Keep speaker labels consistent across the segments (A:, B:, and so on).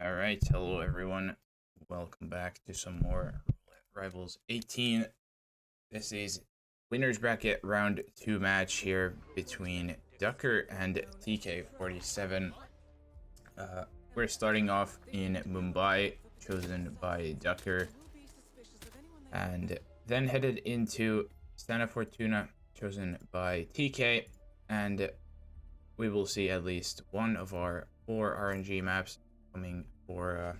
A: Alright, hello everyone. Welcome back to some more Rivals 18. This is winner's bracket round 2 match here between Ducker and TK47. We're starting off in Mumbai, chosen by Ducker, and then headed into Santa Fortuna, chosen by TK, and we will see at least one of our 4 RNG maps coming for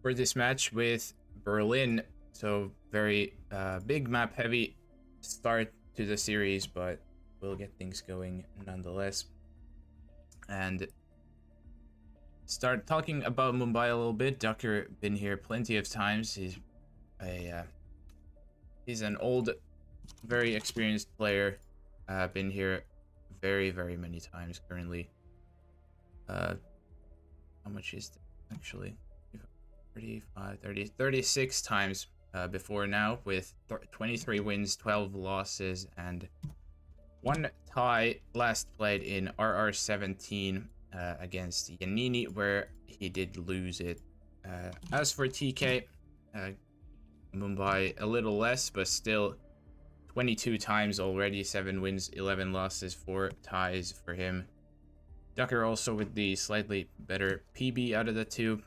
A: this match with Berlin. So very big map heavy start to the series, but we'll get things going nonetheless. And start talking about Mumbai a little bit. Ducker been here plenty of times. He's an old, very experienced player. Been here very many times currently. How much is that actually? 35, 30, 36 times before now, with 23 wins, 12 losses, and 1 tie. Last played in RR17 against Yanini, where he did lose it. As for TK, Mumbai a little less, but still 22 times already, 7 wins, 11 losses, 4 ties for him. Ducker also with the slightly better PB out of the two.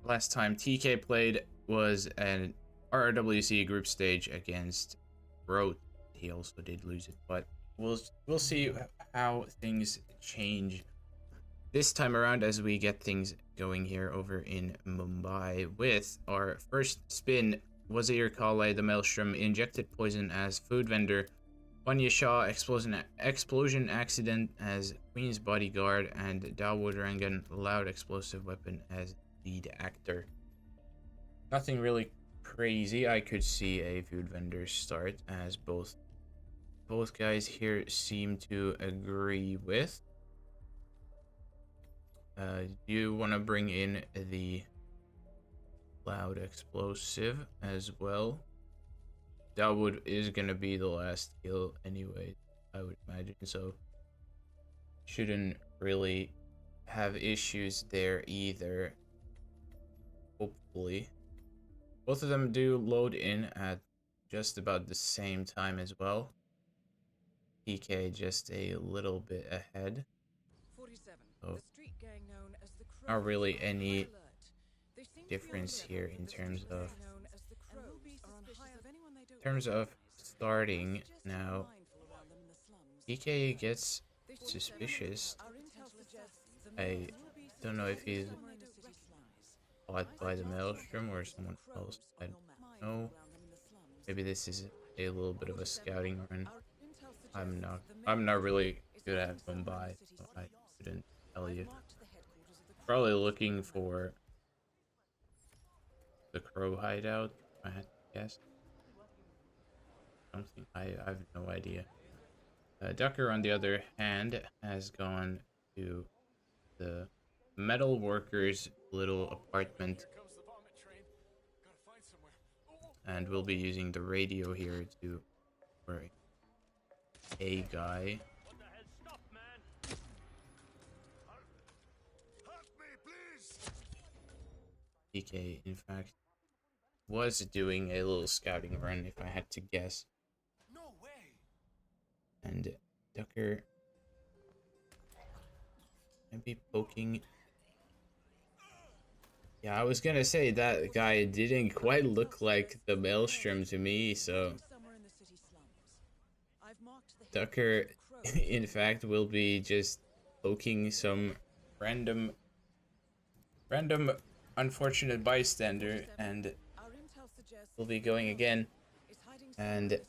A: Last time TK played was an RRWC group stage against Rote. He also did lose it, but we'll see how things change this time around as we get things going here over in Mumbai with our first spin. Wazir Kale, the Maelstrom, injected poison as food vendor. Vanya Shah, explosion accident as Queen's bodyguard, and Dawood Rangan, loud explosive weapon as lead actor. Nothing really crazy. I could see a food vendor start, as both guys here seem to agree with. Do you want to bring in the loud explosive as well? Dawood is gonna be the last kill anyway, I would imagine, so shouldn't really have issues there either. Hopefully. Both of them do load in at just about the same time as well. PK just a little bit ahead. So not really any difference here in terms of starting now. PK gets suspicious. I don't know if he's caught by the Maelstrom or someone else. I don't know. Maybe this is a little bit of a scouting run. I'm not really good at Mumbai, so I couldn't tell you. Probably looking for the Crow hideout, I had to guess. Something I have no idea. Ducker, on the other hand, has gone to the metal workers' little apartment, and we'll be using the radio here to for a guy. PK, in fact, was doing a little scouting run, if I had to guess. And Ducker might be poking. Yeah, I was gonna say that guy didn't quite look like the Maelstrom to me, so Ducker, in fact, will be just poking some random unfortunate bystander, and we'll be going again. And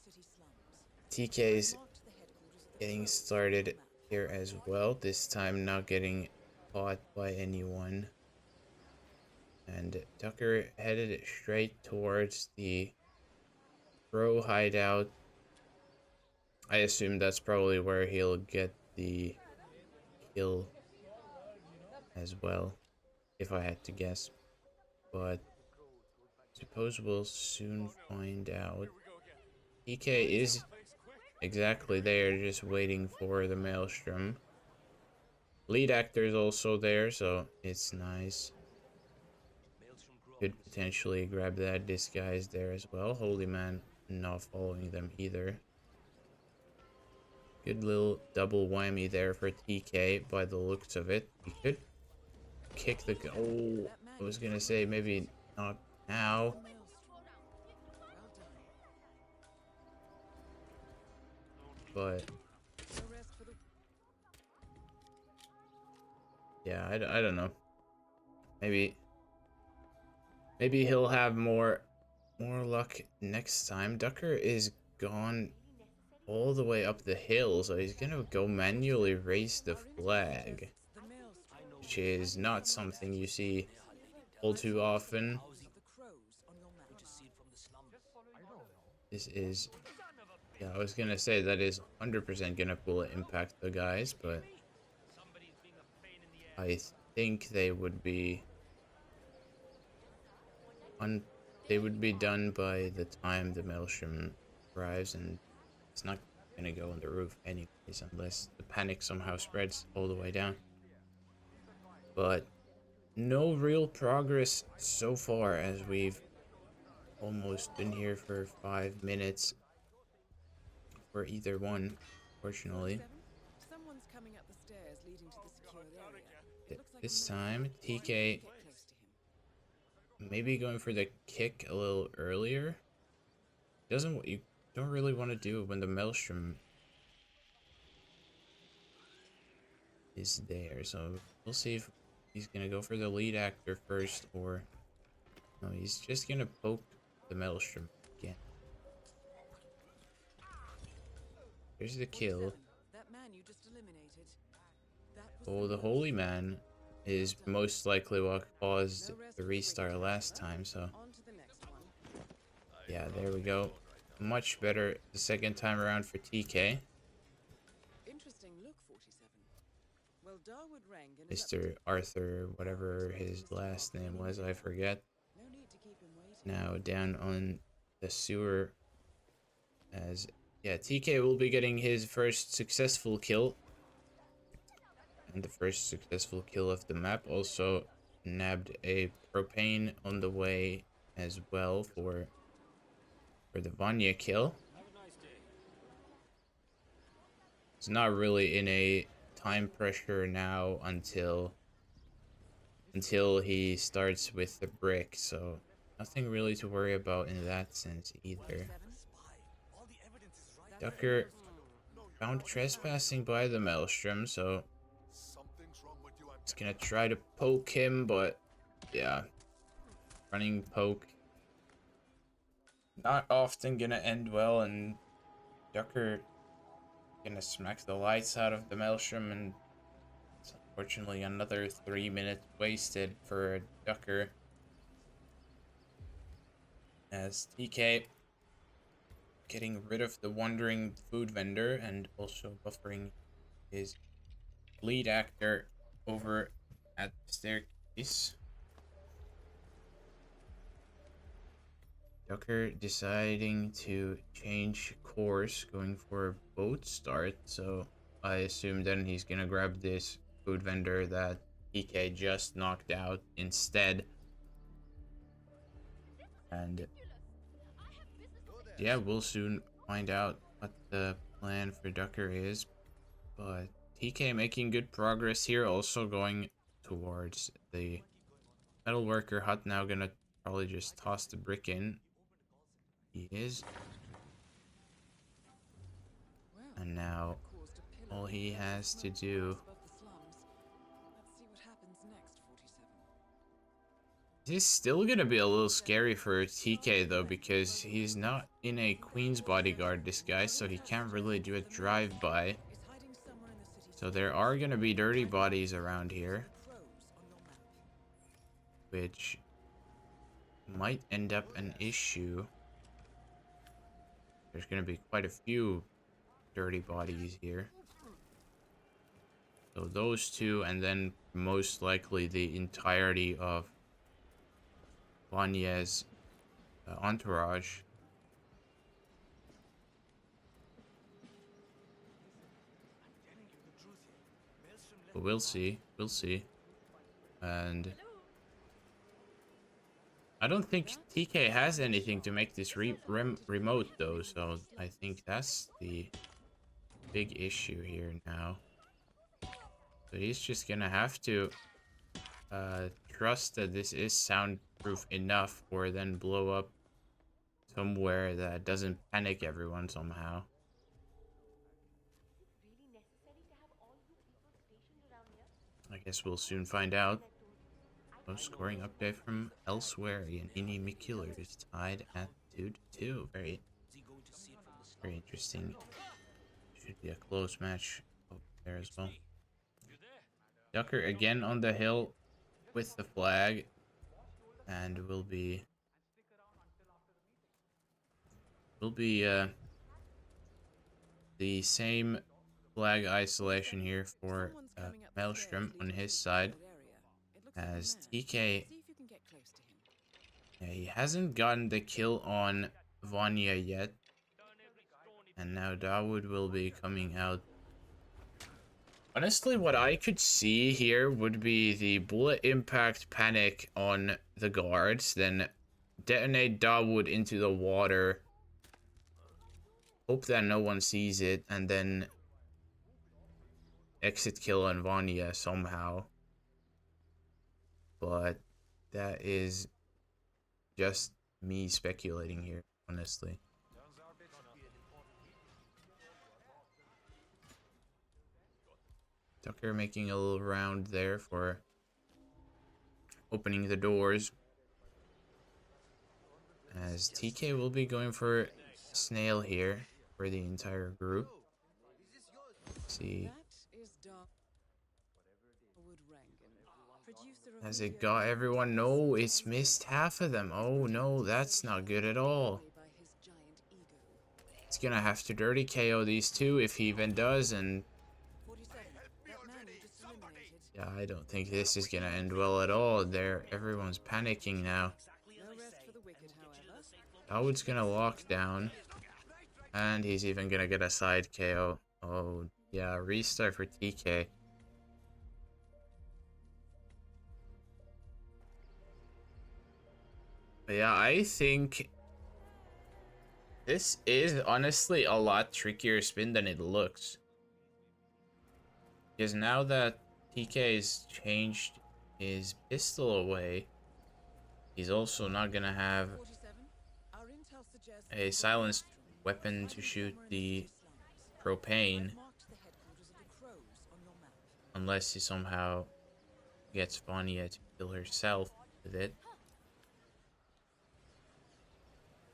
A: TK's getting started here as well, this time not getting caught by anyone. And Tucker headed straight towards the Crow hideout. I assume that's probably where he'll get the kill as well, if I had to guess. But suppose we'll soon find out. TK is exactly there, just waiting for the Maelstrom. Lead actor is also there, so it's nice. Could potentially grab that. This guy is there as well. Holy man, not following them either. Good little double whammy there for TK by the looks of it. He could kick the... Oh, I was gonna say maybe not now. But yeah, I don't know. Maybe he'll have more luck next time. Ducker is gone all the way up the hill, so he's gonna go manually raise the flag, which is not something you see all too often. This is, yeah, I was gonna say that is 100% gonna pull impact the guys, but I think they would be done by the time the Maelstrom arrives, and it's not gonna go on the roof anyways unless the panic somehow spreads all the way down. But no real progress so far, as we've almost been here for 5 minutes for either one, fortunately.
B: Someone's coming up the stairs leading to the secured area.
A: This time, TK maybe going for the kick a little earlier. You don't really want to do it when the Maelstrom is there, so we'll see if he's gonna go for the lead actor first, or no, he's just gonna poke the Maelstrom again. There's the kill.
B: That man you just eliminated.
A: Oh, the Holy Man is most likely what caused the restart last time, so yeah, there we go. Much better the second time around for TK.
B: Interesting look, 47. Well, Darwood rang and
A: Mr. Arthur, whatever his last name was, I forget.
B: no need to keep him waiting.
A: Now down on the sewer, as yeah, TK will be getting his first successful kill. And the first successful kill of the map. Also nabbed a propane on the way as well for the Vanya kill. It's not really in a time pressure now until he starts with the brick, so nothing really to worry about in that sense either. Ducker found trespassing by the Maelstrom, so it's gonna try to poke him, but yeah, running poke not often gonna end well, and Ducker gonna smack the lights out of the Maelstrom, and it's unfortunately another 3 minutes wasted for Ducker, as TK getting rid of the wandering food vendor and also buffering his lead actor over at the staircase. Ducker deciding to change course, going for a boat start, so I assume then he's gonna grab this food vendor that TK just knocked out instead. And yeah, we'll soon find out what the plan for Ducker is, but TK making good progress here, also going towards the metalworker hut. Now gonna probably just toss the brick in. He is. And now all he has to do is still gonna be a little scary for TK though, because he's not in a Queen's bodyguard disguise, so he can't really do a drive-by. So there are gonna be dirty bodies around here, which might end up an issue. There's gonna be quite a few dirty bodies here. So those two, and then most likely the entirety of Vanya's entourage. But we'll see. We'll see. And I don't think TK has anything to make this remote though, so I think that's the big issue here now. So he's just gonna have to trust that this is soundproof enough, or then blow up somewhere that doesn't panic everyone somehow. I guess we'll soon find out. No scoring update from elsewhere. Yanini McKillard is tied at 2-2. Very interesting. Should be a close match up there as well. Ducker again on the hill with the flag, and will be the same flag isolation here for Maelstrom on his side, as TK. Yeah, he hasn't gotten the kill on Vanya yet, and now Dawood will be coming out. Honestly, what I could see here would be the bullet impact panic on the guards, then detonate Dawood into the water, hope that no one sees it, and then exit kill on Vanya somehow. But that is just me speculating here, honestly. Tucker making a little round there for opening the doors, as TK will be going for Snail here for the entire group. Let's see. Has it got everyone? No, it's missed half of them. Oh no, that's not good at all. It's gonna have to dirty KO these two if he even does, and yeah, I don't think this is gonna end well at all. Everyone's panicking now. Dawood's gonna lock down, and he's even gonna get a side KO. Oh yeah, restart for TK. But yeah, I think this is honestly a lot trickier spin than it looks. Because now that TK has changed his pistol away, he's also not gonna have a silenced weapon to shoot the propane, unless he somehow gets Vanya to kill herself with it.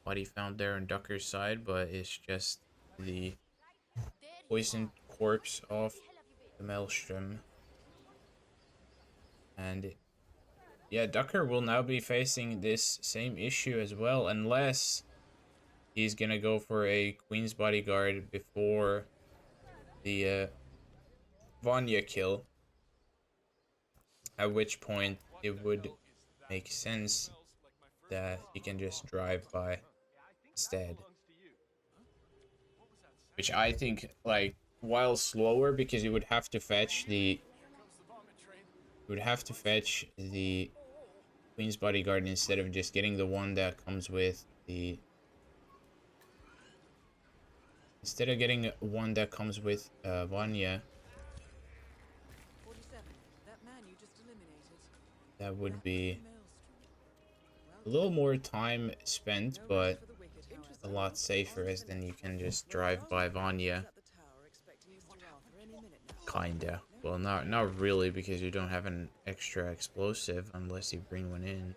A: Body found there on Ducker's side, but it's just the poisoned corpse of the Maelstrom. And yeah, Ducker will now be facing this same issue as well, unless he's gonna go for a Queen's Bodyguard before the Vanya kill, at which point it would make sense that he can just drive by instead. Which I think, like, while slower, because you would have to fetch the Queen's Bodyguard instead of just getting the one that comes with the Vanya. That would be a little more time spent, but a lot safer, as then you can just drive by Vanya. Kinda. Well, not really, because you don't have an extra explosive unless you bring one in.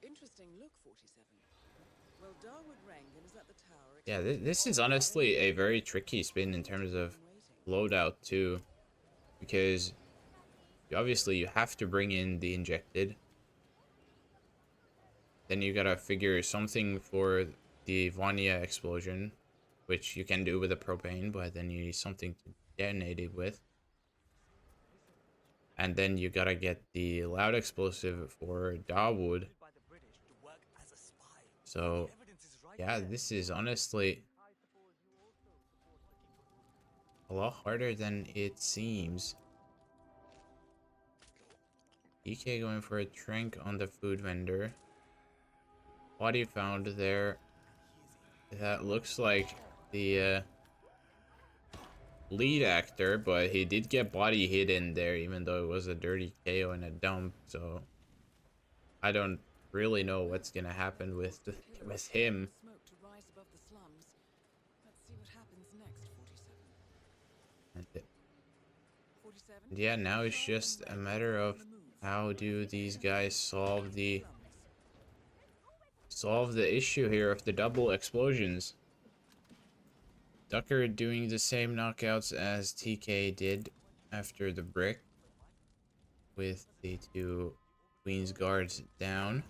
B: Interesting look, 47. Well, Darwood Rangan is at the tower.
A: Yeah, this is honestly a very tricky spin in terms of loadout too, because obviously you have to bring in the injected. Then you gotta figure something for the Vanya explosion, which you can do with a propane, but then you need something to detonate it with. And then you gotta get the loud explosive for Dawood. So yeah, this is honestly a lot harder than it seems. TK going for a trank on the food vendor. Body found there. That looks like the lead actor, but he did get body hit in there, even though it was a dirty KO and a dump. So I don't really know what's gonna happen with him.
B: Smoke to rise above the slums. Let's see what happens next, 47.
A: And yeah, now it's just a matter of how do these guys solve the issue here of the double explosions. Ducker doing the same knockouts as TK did after the brick, with the two Queen's guards down.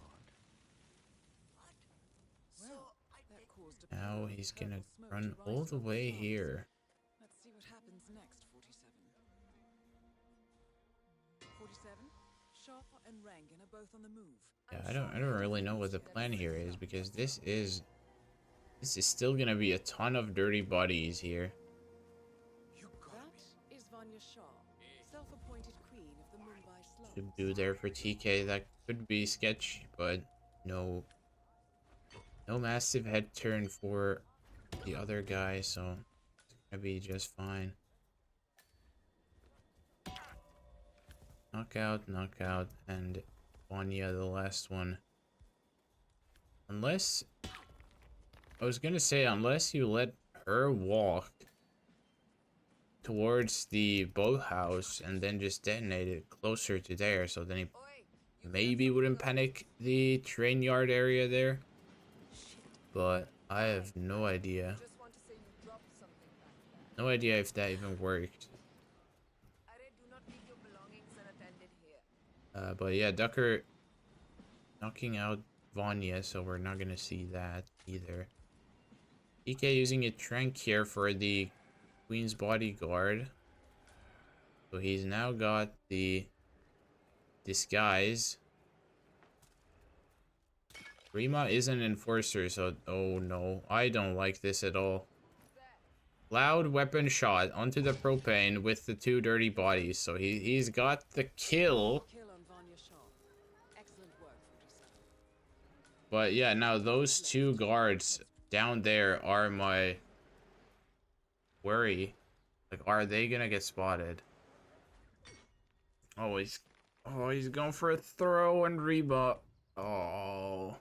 A: Now he's gonna run all the way here.
B: Let's see what happens next, 47. 47. Shaw and Rangan are both on the move.
A: Yeah, I don't really know what the plan here is, because this is still gonna be a ton of dirty bodies here.
B: That is Vanya Shaw, self-appointed queen of the Mumbai slums.
A: To do there for TK, that could be sketchy, but no massive head turn for the other guy, so it's gonna be just fine. Knockout, and Vanya the last one. Unless, I was gonna say, unless you let her walk towards the boathouse and then just detonate it closer to there, so then he maybe wouldn't panic the train yard area there. But I have no idea. No idea if that even worked. But yeah, Ducker knocking out Vanya, so we're not gonna see that either. TK using a trank here for the Queen's bodyguard. So he's now got the disguise. Rima is an enforcer, so oh no, I don't like this at all. Loud weapon shot onto the propane with the two dirty bodies. So he's got the kill. But yeah, now those two guards down there are my worry. Like, are they gonna get spotted? Oh, he's going for a throw and Reba. Oh.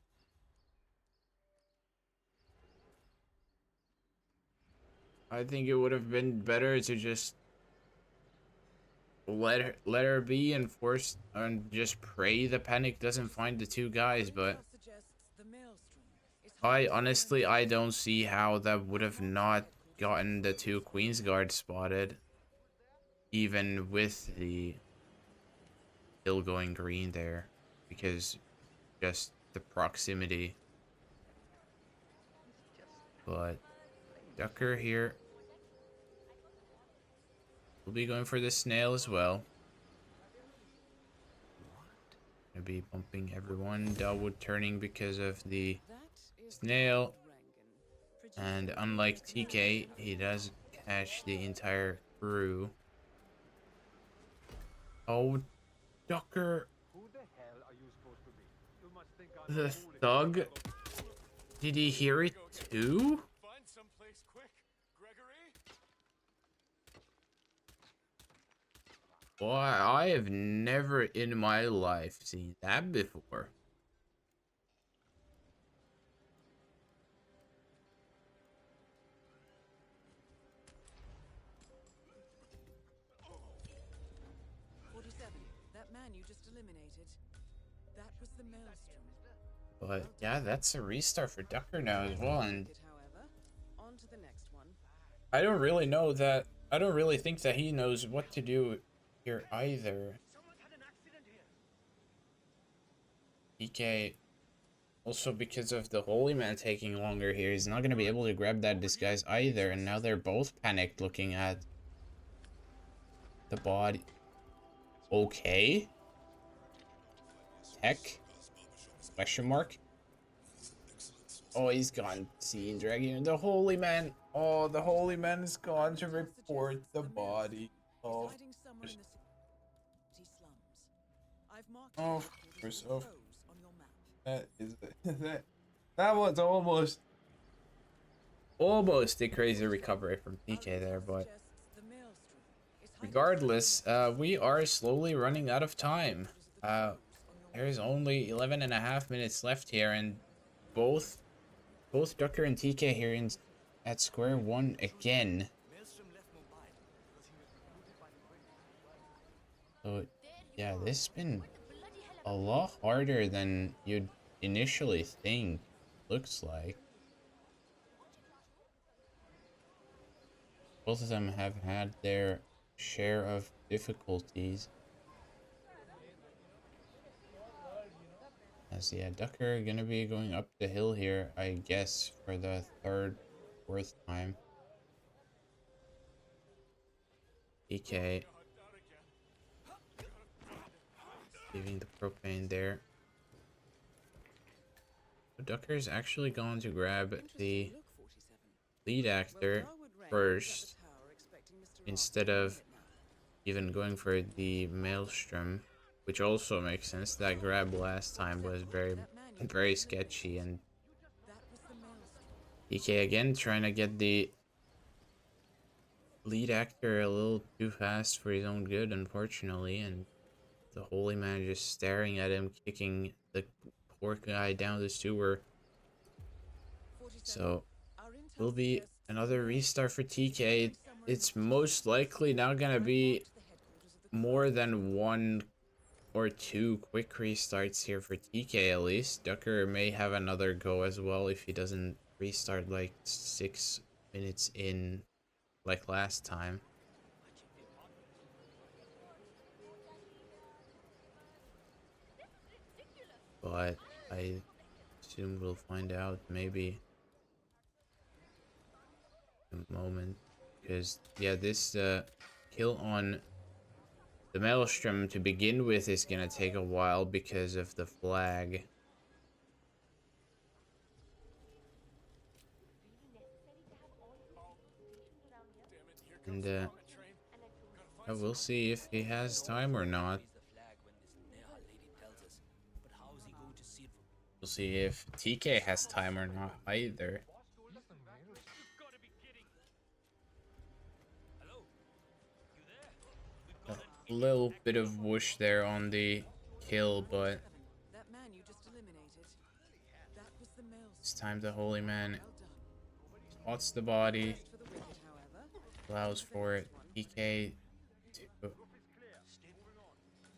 A: I think it would have been better to just let her be and force and just pray the panic doesn't find the two guys, but I don't see how that would have not gotten the two Queen's guards spotted, even with the hill going green there, because just the proximity. But Ducker here will be going for the snail as well. Gonna be bumping everyone. Dawood turning because of the snail. And unlike TK, he does catch the entire crew. Oh, Ducker. The thug? Did he hear it too? Boy, I have never in my life seen that before.
B: That man you just eliminated. That was the maelstrom.
A: But yeah, that's a restart for Ducker now as well, and
B: on to the next one.
A: I don't really know that. I don't really think that he knows what to do here either. TK, also because of the Holy Man taking longer here, he's not going to be able to grab that disguise either, and now they're both panicked looking at the body. Okay. Tech? Question mark? Oh, he's gone. Seeing Dragon. The Holy Man. Oh, the Holy Man is gone to report the body. Oh.
B: I've marked
A: Oh,
B: the
A: of
B: headquarters
A: course.
B: of the crows on your map.
A: That is that was almost a crazy recovery from
B: Our
A: TK there,
B: intel
A: but
B: suggests the maelstrom is hiding
A: regardless,
B: just in the
A: we are slowly running out of time.
B: headquarters of the crows on your
A: There's
B: map.
A: only 11 and a half minutes left here, and both Ducker and TK here at square one again. So yeah, this has been a lot harder than you'd initially think. Looks like both of them have had their share of difficulties. As yeah, Ducker gonna be going up the hill here, I guess, for the third, fourth time. TK leaving the propane there. Ducker's actually going to grab
B: Interesting
A: the
B: look, 47.
A: lead
B: Well,
A: actor
B: Darwood rang and was at the
A: first,
B: tower expecting Mr. Arthur
A: instead
B: any
A: of
B: minute now.
A: even going for the maelstrom, which also makes sense. That grab last time was
B: 47, that man you
A: very
B: just
A: sketchy,
B: eliminated.
A: and
B: That was the maelstrom.
A: DK again trying to get the lead actor a little too fast for his own good, unfortunately, and the holy man just staring at him, kicking the poor guy down the sewer.
B: 47.
A: So
B: Our intel
A: will be
B: suggests the
A: another restart
B: maelstrom
A: for
B: is
A: TK.
B: hiding somewhere in the
A: It's
B: heart of
A: most likely not gonna
B: I've
A: be
B: marked the headquarters of the
A: more
B: crows
A: than one or two quick restarts here for TK at least. Ducker may have another go as well if he doesn't restart like 6 minutes in like last time. But I assume we'll find out maybe in a moment. Because yeah, this kill on the Maelstrom to begin with is gonna take a while because of the flag. And we'll see if he has time or not. We'll see if TK has time or not either. A little bit of whoosh there on the kill, but
B: 47. That man you just eliminated. That was the
A: this
B: maelstrom.
A: time the holy man
B: Well done.
A: spots the body,
B: Just for the wicked, however.
A: allows
B: Think of the
A: for
B: next one.
A: TK to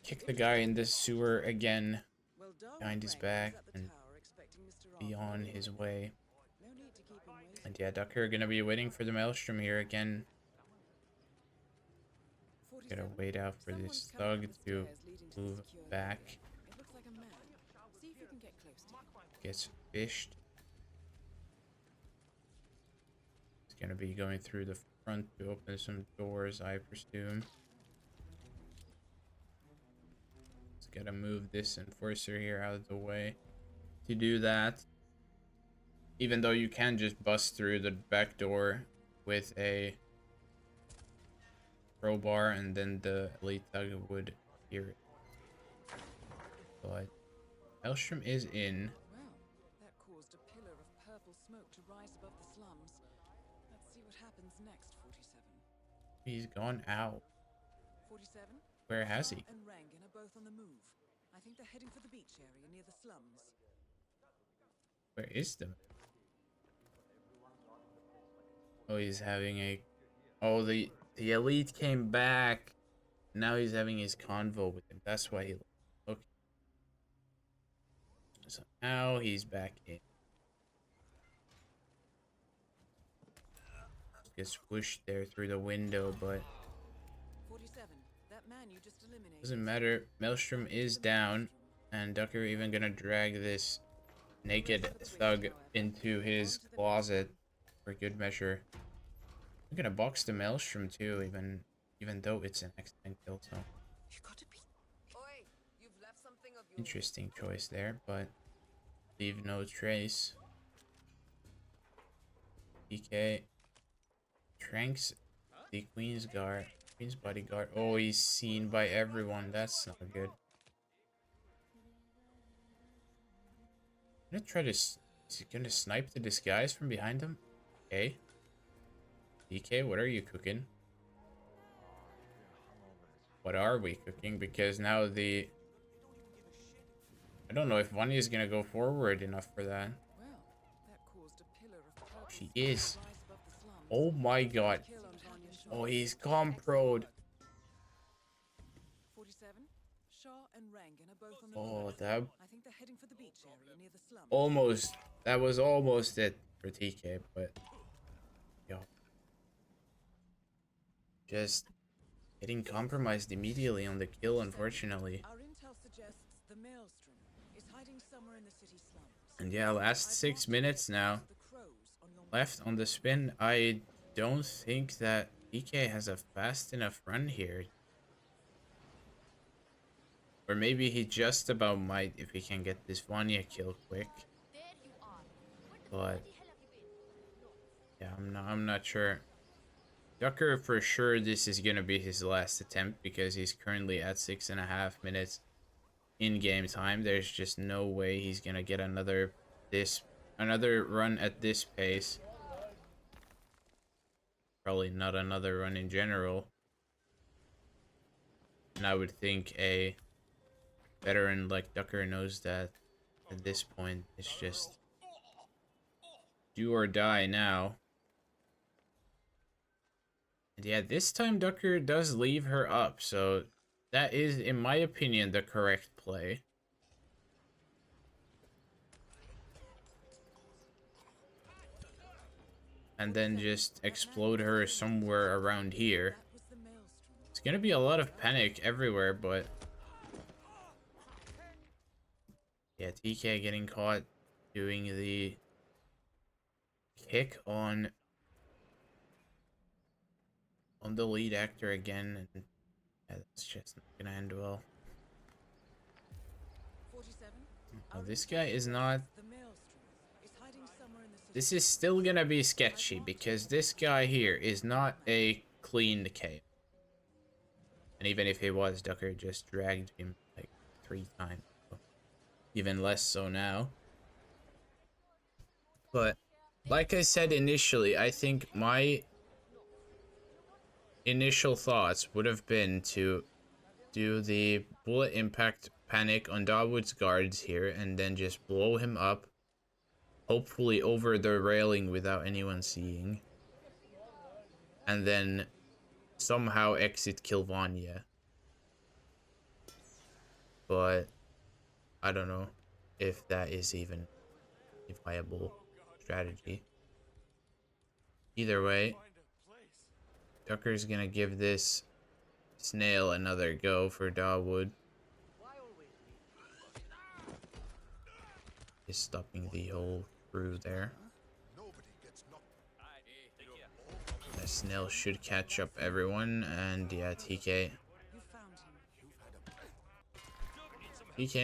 A: kick the guy in the sewer again
B: Well, Darwood
A: behind his
B: rang and was
A: back
B: at the
A: and
B: tower expecting Mr.
A: be
B: Arthur
A: on
B: any
A: his
B: minute
A: way.
B: now. No need to keep him waiting.
A: And yeah, Ducker gonna be waiting for the Maelstrom here again.
B: 47.
A: Gotta wait out for
B: Someone's
A: this
B: coming up
A: thug
B: the
A: to
B: stairs leading to the
A: move
B: secure
A: back.
B: area. It looks like a man. See if you can get close to him.
A: Gets fished. He's gonna be going through the front to open some doors, I presume. Just gotta move this enforcer here out of the way to do that. Even though you can just bust through the back door with a crowbar and then the elite thug would hear it. But Elstrom is in.
B: Well, that caused a pillar of purple smoke to rise above the slums. Let's see what happens next, 47.
A: He's gone out.
B: 47?
A: Where has
B: Shah
A: he?
B: and Rangan are both on the move. I think they're heading for the beach area near the slums.
A: Where is the... Oh, he's having a... Oh, the elite came back. Now he's having his convo with him. That's why he... Okay. So now he's back in. Gets whooshed there through the window, but
B: 47. That man you just eliminated.
A: doesn't matter. Maelstrom is down, and Ducker even gonna drag this naked thug into his closet for good measure. I'm gonna box the Maelstrom too, even though it's an accident kill, so
B: You gotta be. Oi, you've left something of your
A: interesting choice there, but leave no trace. DK Tranks the Queen's bodyguard. Oh, he's seen by everyone. That's not good. I'm gonna try to. Is he gonna snipe the disguise from behind him? Okay. DK, what are you cooking? What are we cooking? Because now the... I don't know if Vanya is gonna go forward enough for that.
B: Well, that caused a pillar of purple
A: She
B: smoke
A: is.
B: to rise above the slums.
A: Oh my god.
B: Kill on Vanya's
A: Oh,
B: shoulders.
A: he's comproed.
B: 47. Shah and Rangan are both on the
A: Oh,
B: move.
A: that
B: I think they're heading for the beach area near the slums.
A: almost... That was almost it for TK, but... Yo. Just getting compromised immediately on the kill, unfortunately.
B: Our intel suggests the Maelstrom is hiding somewhere in the city slums.
A: And yeah, last 6 minutes now.
B: The crows on your
A: Left on the spin. I don't think that TK has a fast enough run here. Or maybe he just about might if he can get this Vanya kill quick. But yeah, I'm not sure. Ducker for sure this is gonna be his last attempt because he's currently at 6.5 minutes in game time. There's just no way he's gonna get another run at this pace. Probably not another run in general. And I would think a veteran like Ducker knows that at this point it's just do or die now. And yeah, this time Ducker does leave her up, so that is, in my opinion, the correct play. And then just explode her somewhere around here. It's gonna be a lot of panic everywhere, but... Yeah, TK getting caught doing the kick on the lead actor again, and yeah, that's just not gonna end well.
B: 47.
A: Oh, this guy is not... This is still gonna be sketchy, because this guy here is not a clean KO. And even if he was, Ducker just dragged him like 3 times. So even less so now. But, like I said initially, I think my initial thoughts would have been to do the bullet impact panic on Dawood's guards here and then just blow him up, hopefully over the railing without anyone seeing, and then somehow exit kill Vanya. But I don't know if that is even a viable strategy. Either way, Tucker's gonna give this snail another go for Dawood. Is stopping the whole crew there. The snail should catch up everyone, and yeah, TK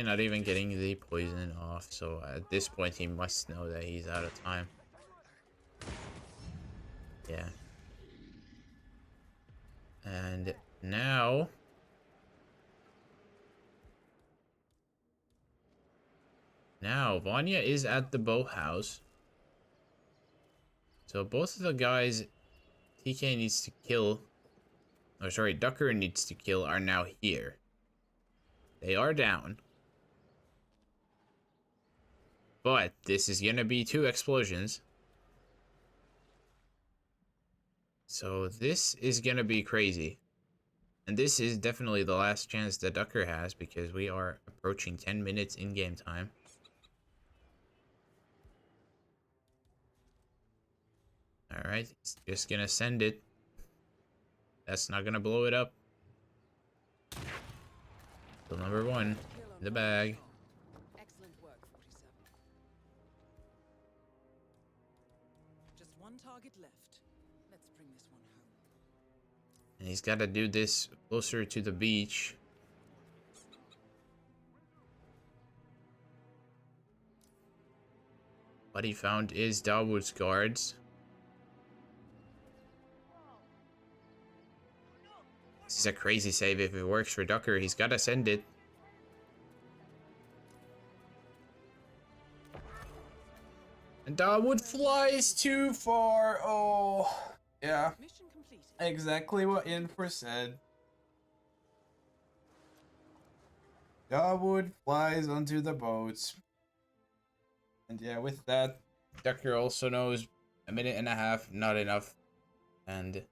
A: not even getting the poison off, so at this point he must know that he's out of time. Yeah. And now... Vanya is at the boathouse. So both of the guys TK needs to kill... Oh, sorry, Ducker needs to kill are now here. They are down. But this is gonna be 2 explosions. So this is gonna be crazy. And this is definitely the last chance that Ducker has because we are approaching 10 minutes in game time. Alright, he's just gonna send it. That's not gonna blow it up. Kill number 1 in the bag.
B: Excellent work, 47. Just one target left. Let's bring this one home.
A: And he's gotta do this closer to the beach. What he found is Dawood's guards. This is a crazy save if it works for Ducker. He's gotta send it. And Darwood flies too far. Oh, yeah.
B: Mission completed.
A: Exactly what Infor said. Darwood flies onto the boats. And yeah, with that, Decker also knows a minute and a half, not enough. And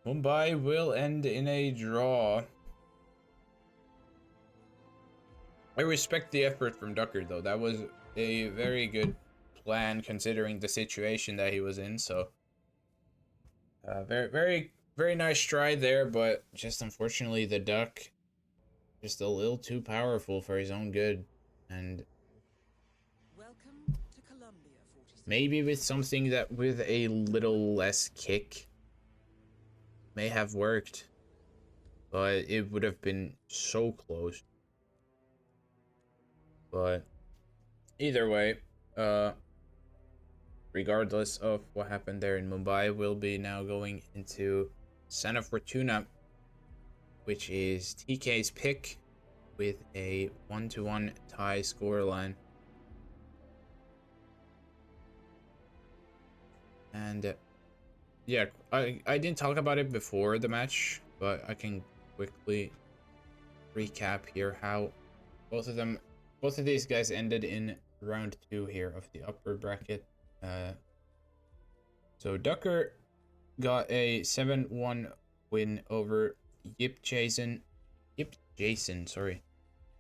A: Mumbai will end in a draw. I respect the effort from Ducker, though. That was a very good plan considering the situation that he was in. So, very, very, very nice try there, but just unfortunately, the Duck just a little too powerful for his own good. And
B: Welcome to Columbia, 47.
A: maybe with something that with a little less kick may have worked, but it would have been so close. But either way, regardless of what happened there in Mumbai, we'll be now going into Santa Fortuna, which is TK's pick with a 1-1 tie scoreline. And yeah, I didn't talk about it before the match, but I can quickly recap here how both of these guys ended in round 2 here of the upper bracket. So Ducker got a 7-1 win over Yip Jason, sorry.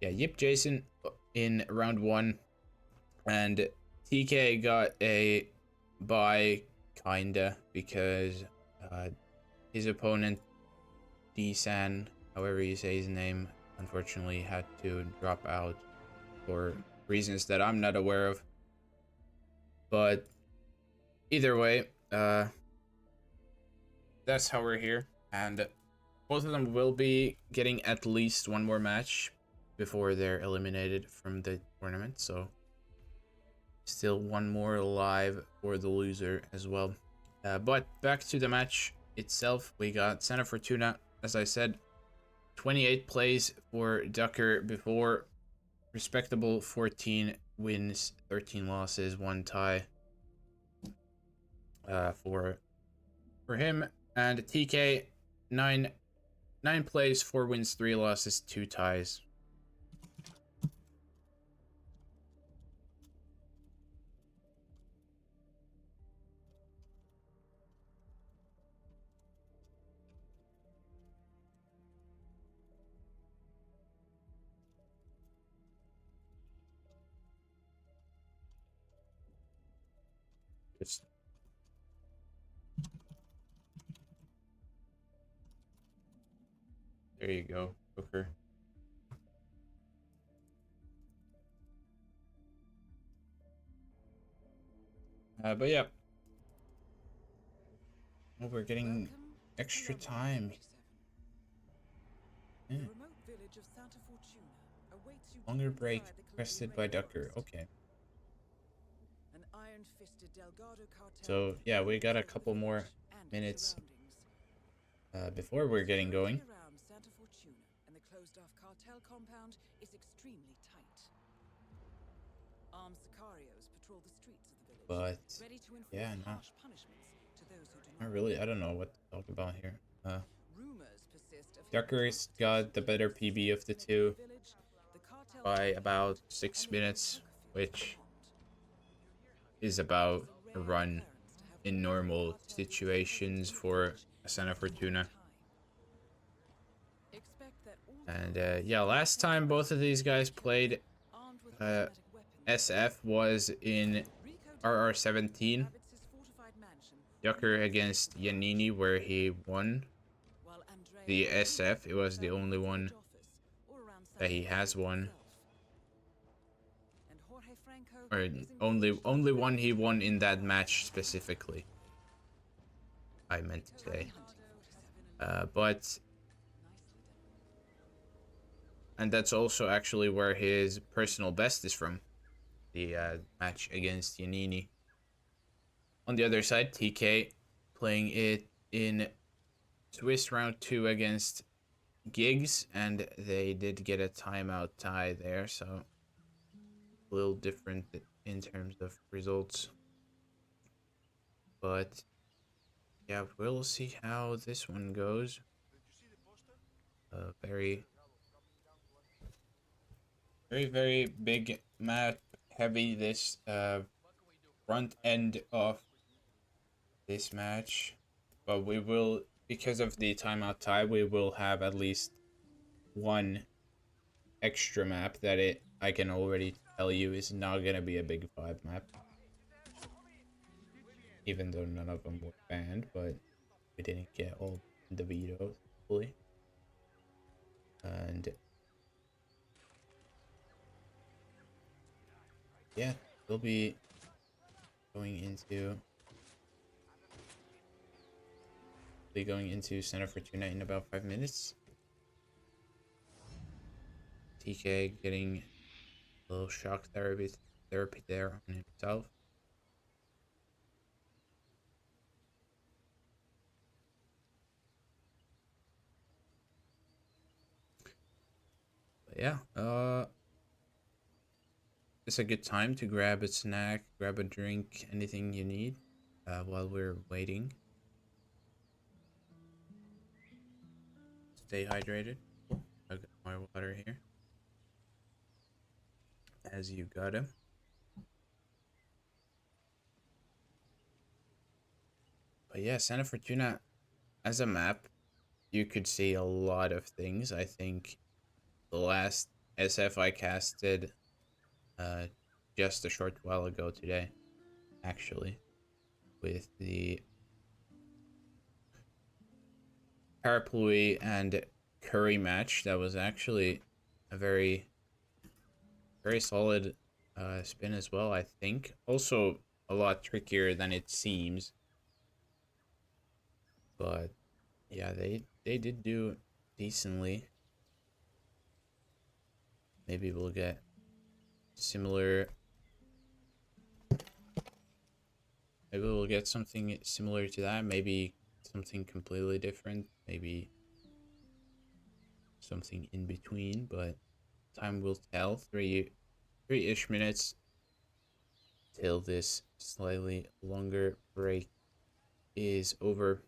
A: Yeah, Yip Jason in round 1, and TK got a bye kinda because his opponent D-San, however you say his name, unfortunately had to drop out for reasons that I'm not aware of. But either way, that's how we're here, and both of them will be getting at least one more match before they're eliminated from the tournament, so still one more live for the loser as well. But back to the match itself, we got Santa Fortuna, as I said, 28 plays for Ducker before, respectable 14 wins, 13 losses, 1 tie for him. And TK, 9 plays, 4 wins, 3 losses, 2 ties. Just there you go, Booker. But yeah. Oh, we're getting extra time. Yeah. Longer break requested by Ducker. Okay. So yeah, we got a couple more minutes before we're getting going.
B: And the closed-off cartel compound is extremely tight. Armed sicarios patrol the streets of the village,
A: But
B: ready to enforce
A: yeah, no,
B: harsh punishments to those who do
A: not
B: not
A: really. I don't know what to talk about here.
B: Rumors persist of
A: Ducker's got the better PB of the two by about 6 minutes, which is about a run in normal situations for Santa Fortuna. And yeah, last time both of these guys played, SF was in RR17. Ducker against Yanini, where he won the SF. It was the only one that he has won. Or only one he won in that match specifically, I meant to say. But and that's also actually where his personal best is from, the match against Yanini. On the other side, TK playing it in Swiss round 2 against Gigs, and they did get a timeout tie there, so a little different in terms of results. But yeah, we'll see how this one goes. Very, very big map heavy this front end of this match. But we will, because of the timeout tie, we will have at least one extra map that I can already tell you is not gonna be a big five map. Even though none of them were banned, but we didn't get all the vetoes fully. And yeah, we'll be going into Center Fortuna in about 5 minutes. TK getting a little shock therapy there on himself. But yeah, it's a good time to grab a snack, grab a drink, anything you need while we're waiting. Stay hydrated. I got my water here. As you gotta. But yeah, Santa Fortuna as a map, you could see a lot of things. I think the last SF I casted uh, just a short while ago today, actually, with the Parapluie and Curry match. That was actually a very, very solid spin as well, I think. Also, a lot trickier than it seems. But yeah, they did do decently. Maybe we'll get similar. Maybe we'll get something similar to that. Maybe something completely different. Maybe something in between. But time will tell. Three-ish minutes till this slightly longer break is over.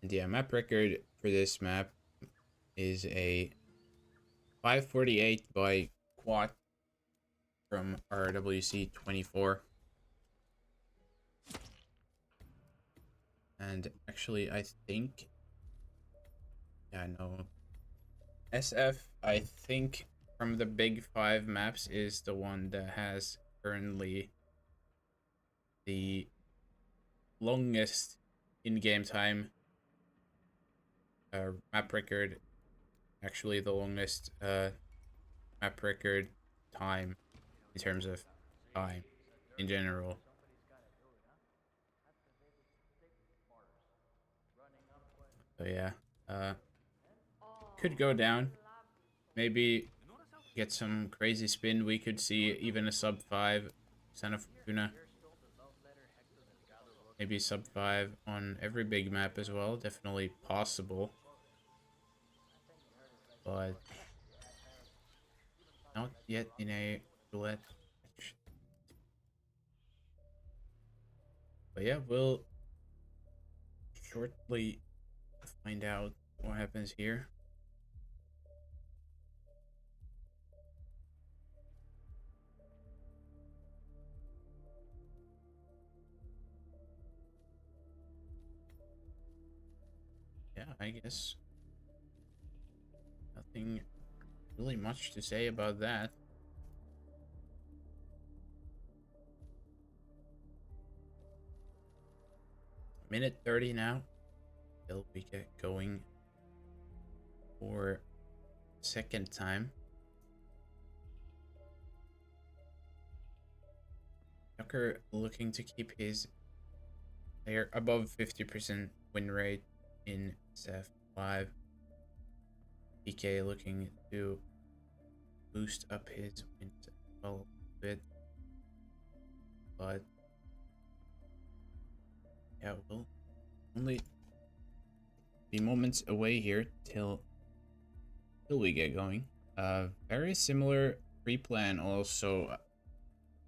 A: And yeah, map record for this map is a 548 by quad from RWC24. And actually, I think, yeah, no, SF, I think from the big five maps is the one that has currently the longest in-game time map record. Actually, the longest map record time in terms of time in general. So yeah, uh, could go down. Maybe get some crazy spin. We could see even a sub 5 Santa Fortuna. Maybe sub 5 on every big map as well. Definitely possible. But not yet in a roulette match. But yeah, we'll shortly find out what happens here. Yeah, I guess nothing really much to say about that. Minute 30 now. Till we get going for second time. Tucker looking to keep his player above 50% win rate in SF5. TK looking to boost up his wins a little bit. But yeah, we'll only be moments away here till we get going. Very similar pre-plan also. A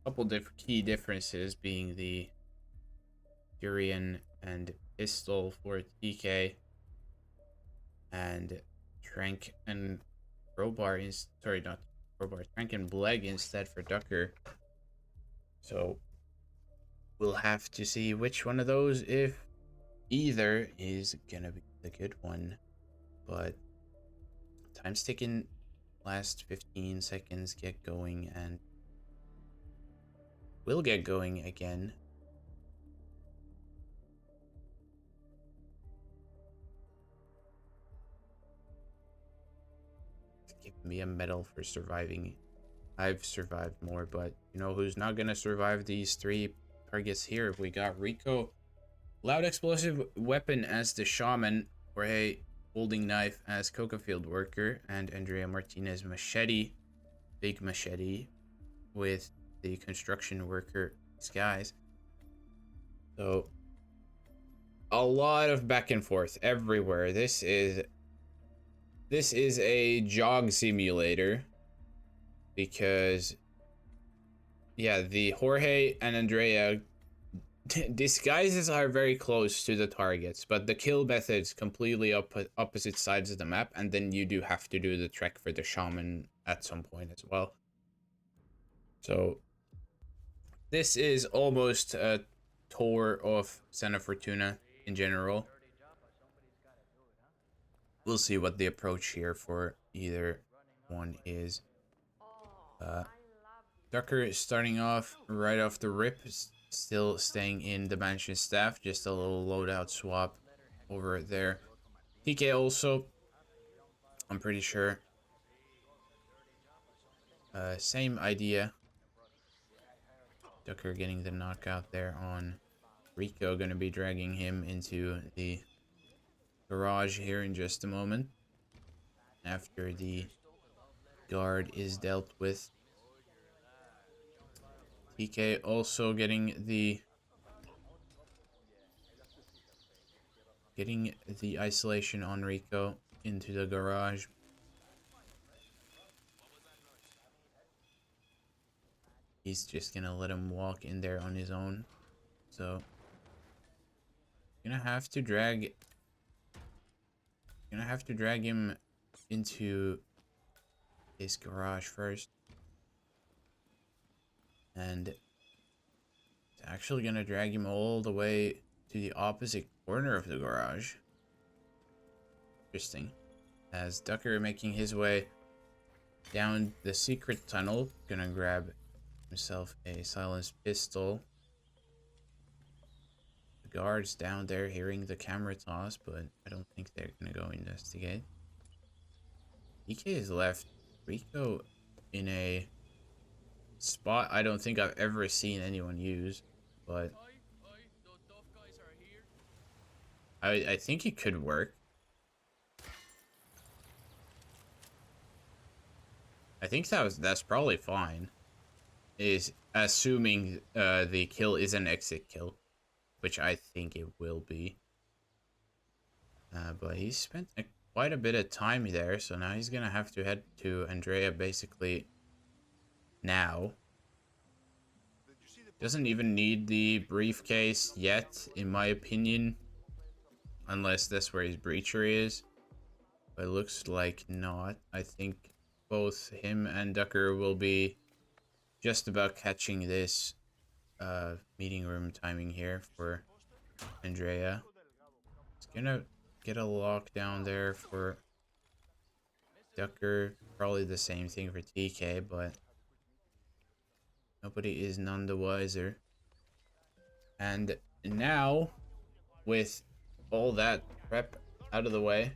A: couple key differences being the Durian and pistol for TK and Trank and crowbar sorry, not crowbar, Trank and Bleg instead for Ducker. So we'll have to see which one of those, if either, is gonna be the good one. But time's ticking. Last 15 seconds, get going, and we'll get going again. Give me a medal for surviving. I've survived more, but you know who's not gonna survive these 3 targets here? We got Rico, loud explosive weapon as the shaman, Jorge holding knife as coca field worker, and Andrea Martinez machete, big machete, with the construction worker disguise. So a lot of back and forth everywhere. This is a jog simulator, because yeah, the Jorge and Andrea disguises are very close to the targets, but the kill methods completely opposite sides of the map, and then you do have to do the trek for the shaman at some point as well. So this is almost a tour of Santa Fortuna in general. We'll see what the approach here for either one is. Ducker is starting off right off the rip, still staying in the mansion staff, just a little loadout swap over there. TK also, I'm pretty sure. Same idea. Ducker getting the knockout there on Rico, gonna be dragging him into the garage here in just a moment, after the guard is dealt with. TK also getting the isolation on Rico into the garage. He's just gonna let him walk in there on his own. So gonna have to drag him into his garage first. And it's actually gonna drag him all the way to the opposite corner of the garage. Interesting. As Ducker making his way down the secret tunnel, gonna grab himself a silenced pistol. The guards down there hearing the camera toss, but I don't think they're gonna go investigate. EK is left Rico in a spot I don't think I've ever seen anyone use, but I think it could work. I think that's probably fine. Is assuming the kill is an exit kill, which I think it will be. But he spent quite a bit of time there, so now he's gonna have to head to Andrea basically now. Doesn't even need the briefcase yet, in my opinion, unless that's where his breacher is. But it looks like not. I think both him and Ducker will be just about catching this meeting room timing here for Andrea. It's gonna get a lockdown there for Ducker. Probably the same thing for TK, but nobody is none the wiser. And now, with all that prep out of the way,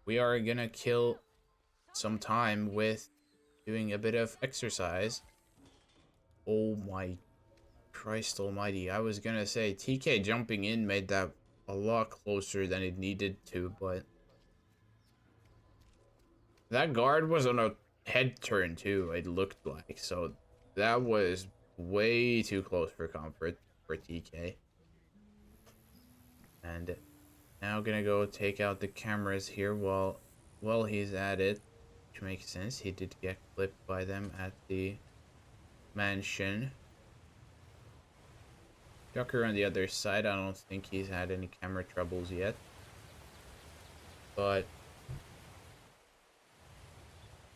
A: we are gonna kill some time with doing a bit of exercise. Oh my Christ almighty. I was gonna say TK jumping in made that a lot closer than it needed to, but that guard was on a head turn too, it looked like. So that was way too close for comfort for TK. And now gonna go take out the cameras here while while he's at it, which makes sense. He did get clipped by them at the mansion. Ducker on the other side, I don't think he's had any camera troubles yet. But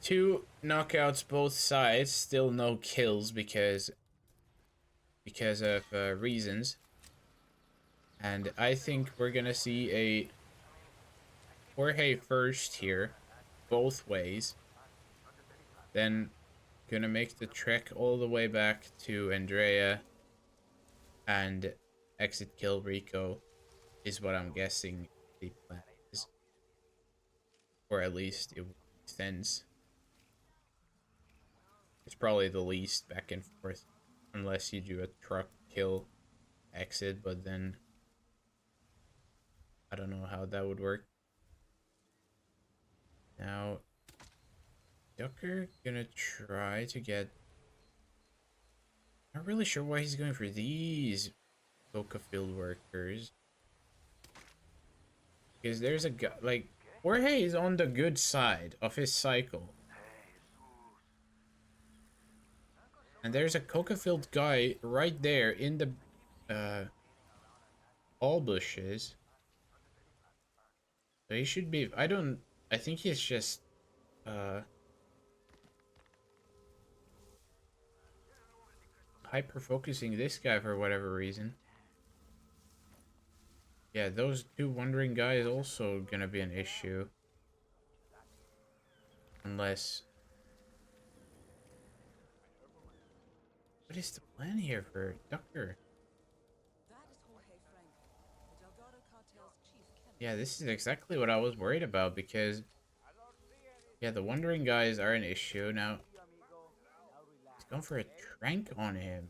A: 2 knockouts both sides, still no kills because of reasons. And I think we're gonna see a Jorge first here, both ways. Then gonna make the trek all the way back to Andrea and exit kill Rico is what I'm guessing the plan is. Or at least it makes sense. It's probably the least back and forth. Unless you do a truck kill exit, but then I don't know how that would work. Now, Ducker gonna try to get... Not really sure why he's going for these Coca field workers. Because there's a guy, like, Jorge is on the good side of his cycle. And there's a coca field guy right there in the all bushes. So he should be, I think he's just hyper focusing this guy for whatever reason. Yeah, those 2 wandering guys also gonna be an issue. Unless... What is the plan here for Ducker?
B: That is Jorge Franco, the Delgado cartel's chief chemist.
A: Yeah, this is exactly what I was worried about because... Yeah, the wandering guys are an issue. Now, he's going for a trank on him.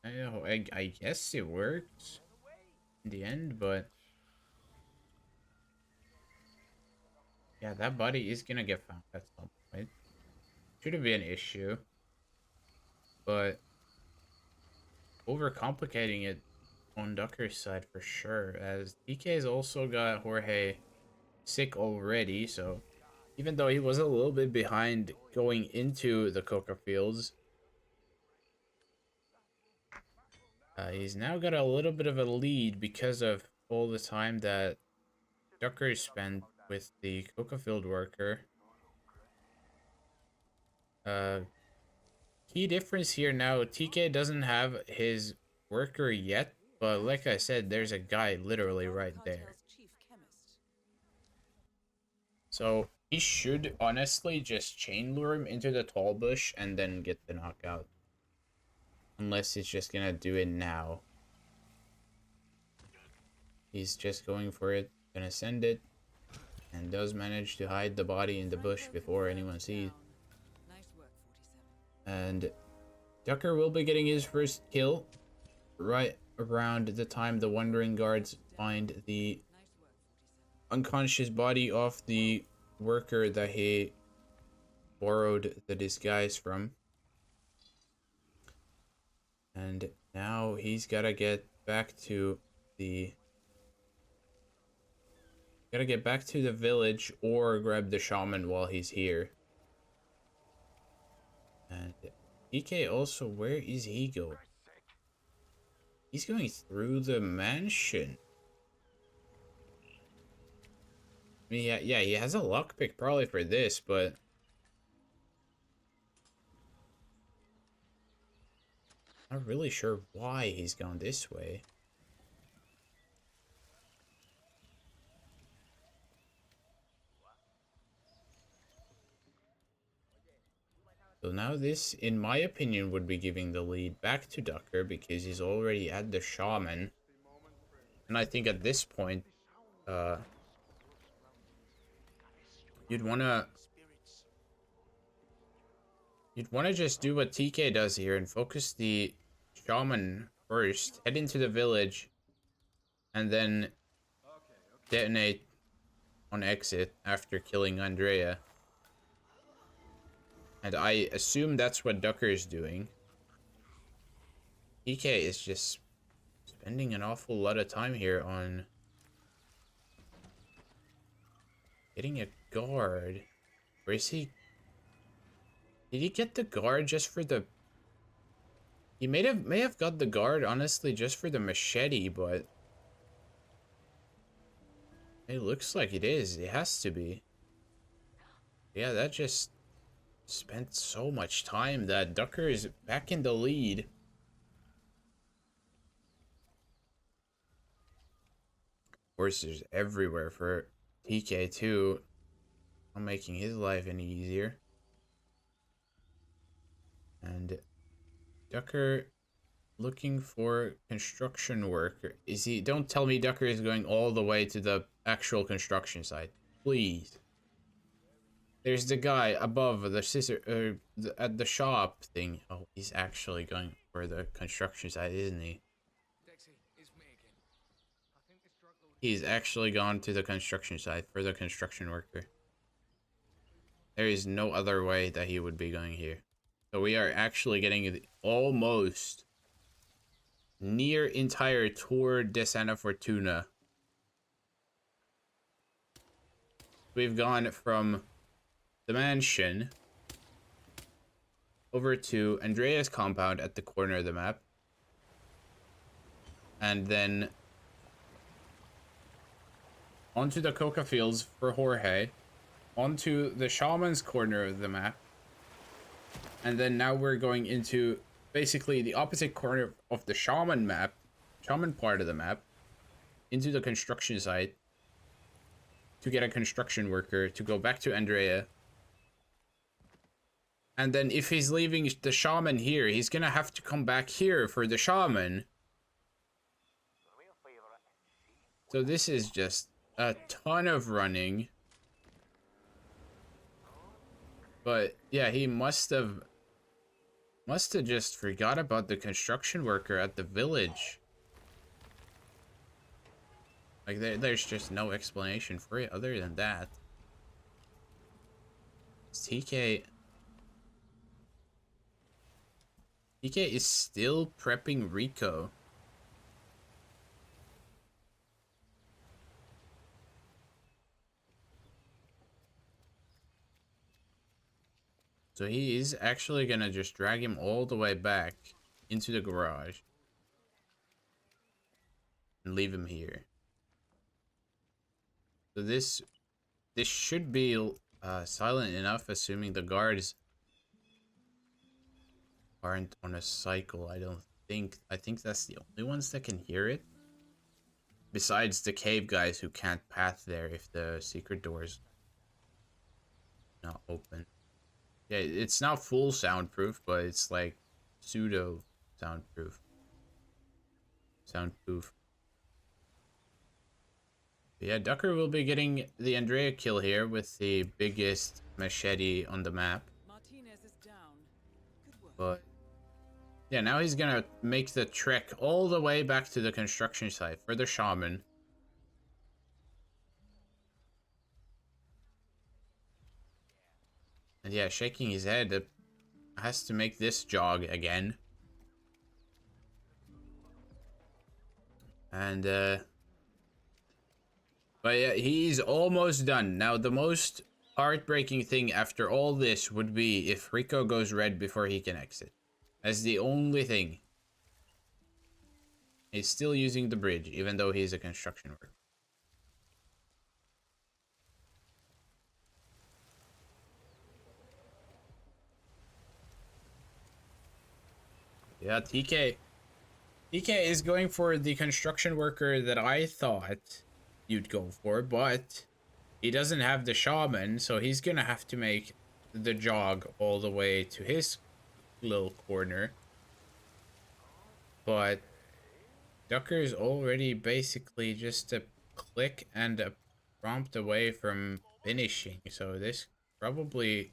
A: I know, I guess it works in the end, but... Yeah, that body is gonna get found at some point. Shouldn't be an issue. But overcomplicating it on Ducker's side for sure, as TK's also got Jorge sick already, so even though he was a little bit behind going into the coca fields, he's now got a little bit of a lead because of all the time that Ducker spent with the coca field worker. Key difference here now, TK doesn't have his worker yet, but like I said, there's a guy literally right there.
B: Chief chemist.
A: So he should honestly just chain lure him into the tall bush and then get the knockout. Unless he's just gonna do it now. He's just going for it, gonna send it, and does manage to hide the body in the bush before anyone sees.
B: Nice work, 47.
A: And Ducker will be getting his first kill right around the time the wandering guards find the
B: Nice work, 47.
A: unconscious body of the worker that he borrowed the disguise from. And now he's gotta get back to the village or grab the shaman while he's here. And DK also, where is he going? He's going through the mansion. I mean, yeah, he has a lockpick probably for this, but not really sure why he's gone this way. So now this, in my opinion, would be giving the lead back to Ducker because he's already at the shaman. And I think at this point, you'd wanna just do what TK does here and focus the shaman first, head into the village, and then detonate on exit after killing Andrea. And I assume that's what Ducker is doing. TK is just spending an awful lot of time here on Getting a guard. Or is he... Did he get the guard just for the... He may have got the guard, honestly, just for the machete, but... It looks like it is. It has to be. Yeah, that just spent so much time that Ducker is back in the lead. Horses everywhere for TK2. Not making his life any easier. And Ducker looking for construction worker. Is he? Don't tell me Ducker is going all the way to the actual construction site. Please. There's the guy above the scissor, at the shop thing. Oh, he's actually going for the construction site, isn't he? He's actually gone to the construction site for the construction worker. There is no other way that he would be going here. So we are actually getting almost near entire Tour de Santa Fortuna. We've gone from the mansion over to Andrea's compound at the corner of the map. And then onto the coca fields for Jorge. Onto the shaman's corner of the map. And then now we're going into basically the opposite corner of the shaman map, shaman part of the map, into the construction site to get a construction worker to go back to Andrea. And then if he's leaving the shaman here, he's gonna have to come back here for the shaman. So this is just a ton of running. But yeah, he must have just forgot about the construction worker at the village. Like there's just no explanation for it other than that. TK is still prepping Rico. So he is actually gonna just drag him all the way back into the garage and leave him here. So this should be silent enough, assuming the guards aren't on a cycle. I think that's the only ones that can hear it. Besides the cave guys who can't path there if the secret door's not open. Yeah, it's not full soundproof, but it's like pseudo soundproof. Soundproof. But yeah, Ducker will be getting the Andrea kill here with the biggest machete on the map.
B: Martinez is down. Good work.
A: But yeah, now he's gonna make the trek all the way back to the construction site for the shaman. And yeah, shaking his head, has to make this jog again. And but yeah, he's almost done. Now the most heartbreaking thing after all this would be if Rico goes red before he can exit. That's the only thing. He's still using the bridge, even though he's a construction worker. Yeah, TK is going for the construction worker that I thought you'd go for, but he doesn't have the shaman, so he's gonna have to make the jog all the way to his little corner. But Ducker's already basically just a click and a prompt away from finishing, so this probably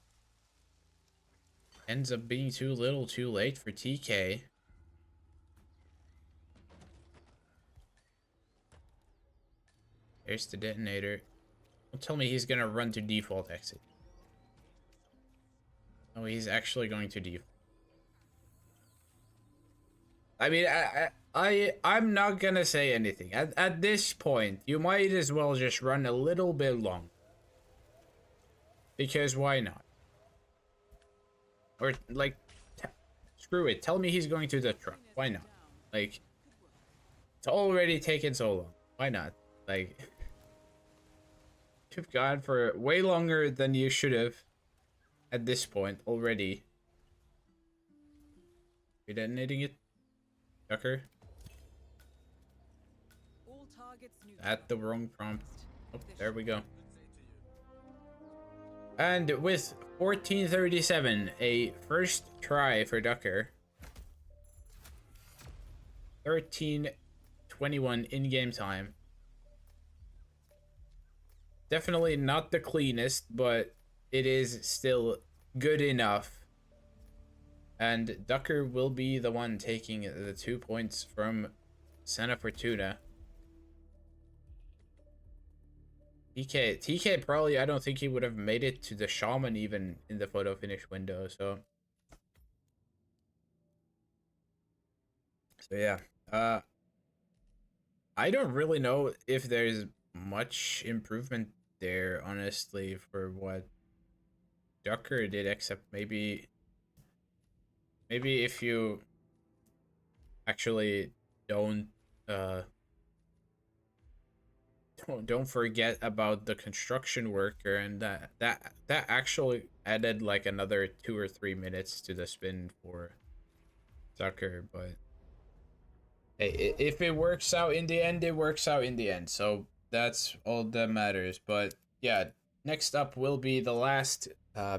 A: ends up being too little too late for TK. There's the detonator. Don't tell me he's gonna run to default exit. Oh, he's actually going to default. I mean, I'm not gonna say anything. At this point, you might as well just run a little bit long. Because why not? Or, like, screw it. Tell me he's going to the truck. Why not? Like, it's already taken so long. Why not? Like, you've gone for way longer than you should have at this point already. You're detonating it, Tucker?
B: All targets
A: At the wrong prompt. Oh, there we go. And with 1437, a first try for Ducker. 13:21 in-game time. Definitely not the cleanest, but it is still good enough. And Ducker will be the one taking the 2 points from Santa Fortuna. TK probably, I don't think he would have made it to the Shaman even in the photo finish window, so yeah. I don't really know if there's much improvement there, honestly, for what Ducker did, except maybe if you actually don't uh don't forget about the construction worker, and that actually added like another 2 or 3 minutes to the spin for Ducker. But hey, if it works out in the end, it works out in the end, so that's all that matters. But yeah, next up will be the last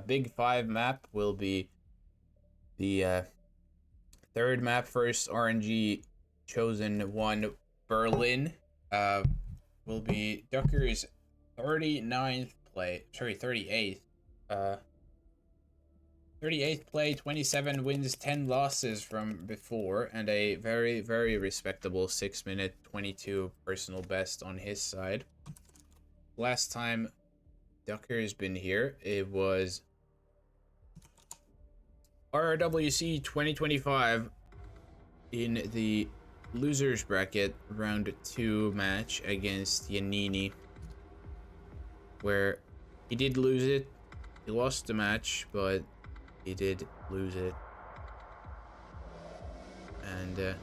A: big five map, will be the third map. First RNG chosen one, Berlin. Will be Ducker's 39th play. Sorry, 38th. 38th play, 27 wins, 10 losses from before, and a very, very respectable 6-minute 22 personal best on his side. Last time Ducker has been here, it was RRWC 2025 in the losers bracket round 2 match against Yanini, where he did lose it. He lost the match, but he did lose it. And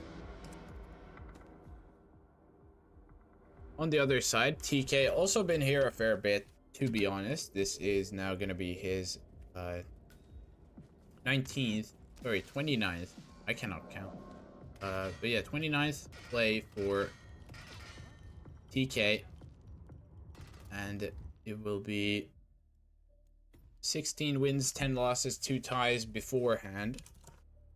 A: on the other side, TK also been here a fair bit, to be honest. This is now gonna be his 19th, sorry, 29th. I cannot count. But yeah, 29th play for TK. And it will be 16 wins, 10 losses, 2 ties beforehand.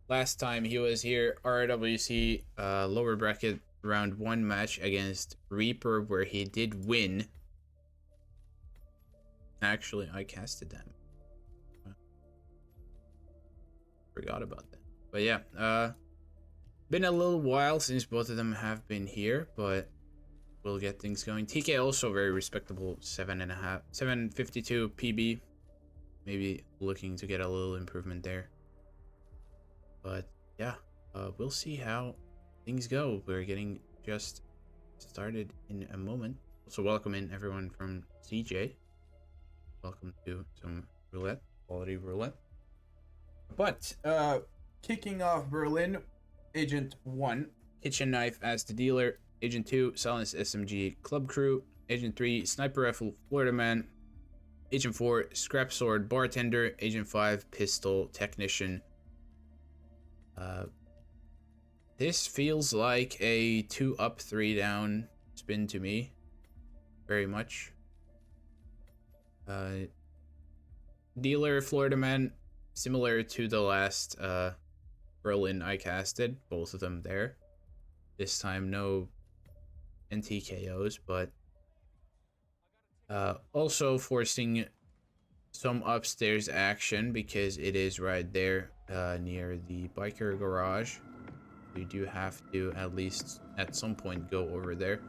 A: Last time he was here, RWC lower bracket round 1 match against Reaper, where he did win. Actually, I casted them. Forgot about that. But yeah, been a little while since both of them have been here, but we'll get things going. TK also very respectable, 752 PB. Maybe looking to get a little improvement there. But yeah, we'll see how things go. We're getting just started in a moment. Also, welcome in everyone from CJ. Welcome to some roulette, quality roulette. But kicking off Berlin, Agent 1, Kitchen Knife as the dealer. Agent 2, Silence SMG Club Crew. Agent 3, Sniper Rifle Florida Man. Agent 4, Scrap Sword Bartender. Agent 5, Pistol Technician. This feels like a 2 up, 3 down spin to me. Very much. Dealer, Florida Man, similar to the last Berlin I casted. Both of them there. This time no NTKOs, but also forcing some upstairs action because it is right there near the biker garage. You do have to at least at some point go over there.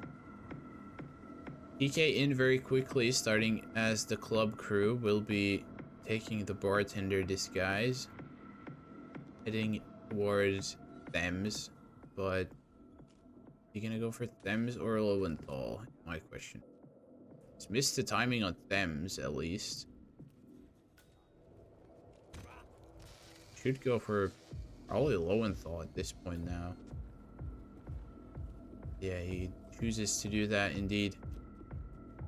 A: TK in very quickly, starting as the club crew, will be taking the bartender disguise, heading towards Thames, but you gonna go for Thames or Lowenthal? My question. He's missed the timing on Thames at least. should go for probably Lowenthal at this point now. Yeah, he chooses to do that indeed.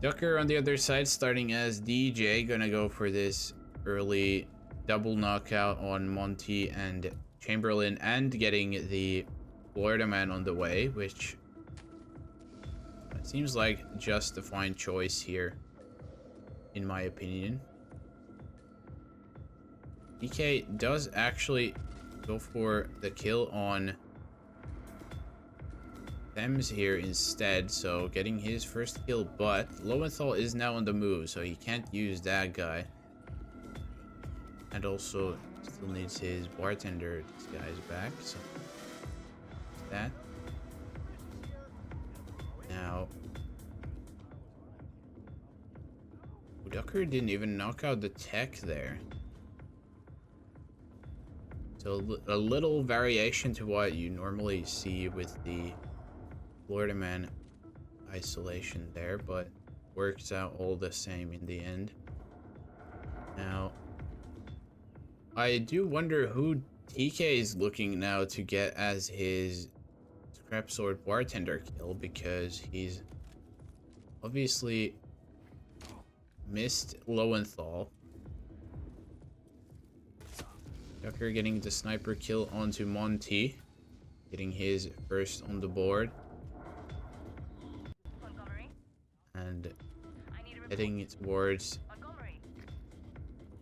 A: Ducker on the other side, starting as DJ, gonna go for this early double knockout on Monty and Chamberlain, and getting the Florida Man on the way, which seems like just a fine choice here, in my opinion. TK does actually go for the kill on Thames here instead, so getting his first kill, but Lowenthal is now on the move, so he can't use that guy. And also still needs his bartender disguise back, so that. Now, Ducker didn't even knock out the tech there. So a little variation to what you normally see with the Florida Man isolation there, but works out all the same in the end. Now, I do wonder who TK is looking now to get as his scrap sword bartender kill, because he's obviously missed Lowenthal. Ducker getting the sniper kill onto Monty, getting his first on the board. And heading towards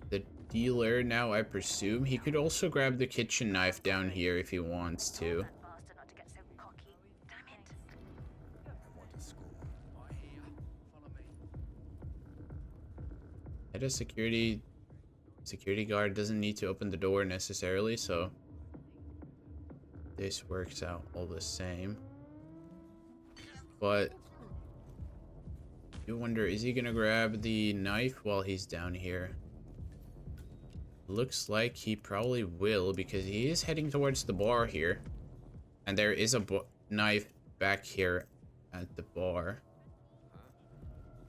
A: the dealer now, I presume. He could also grab the kitchen knife down here if he wants to. Head of security guard doesn't need to open the door necessarily, so this works out all the same. But I do wonder, is he gonna grab the knife while he's down here? Looks like he probably will, because he is heading towards the bar here, and there is a knife back here at the bar.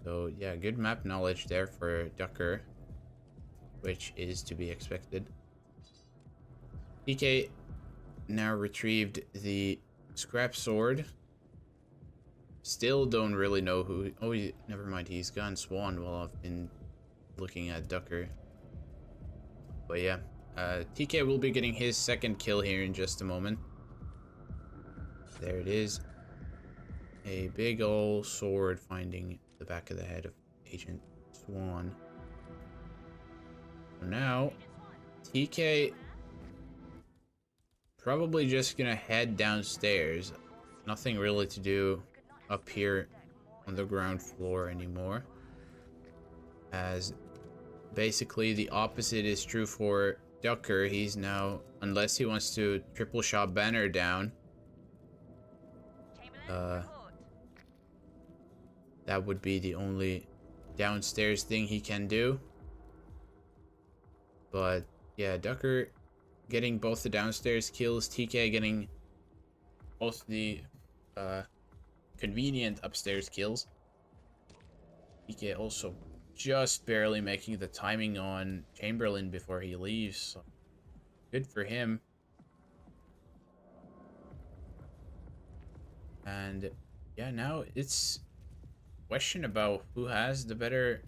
A: So yeah, good map knowledge there for Ducker, which is to be expected. TK now retrieved the scrap sword. Still don't really know who. Oh, never mind. He's gone Swan while I've been looking at Ducker. But yeah, TK will be getting his second kill here in just a moment. There it is. A big old sword finding the back of the head of Agent Swan. So now, TK probably just gonna head downstairs. Nothing really to do up here on the ground floor anymore, as basically the opposite is true for Ducker. He's now, unless he wants to triple shot Banner down, that would be the only downstairs thing he can do. But yeah, Ducker getting both the downstairs kills, TK getting both the convenient upstairs kills. TK also just barely making the timing on Chamberlain before he leaves, so good for him. And yeah, now it's a question about who has the better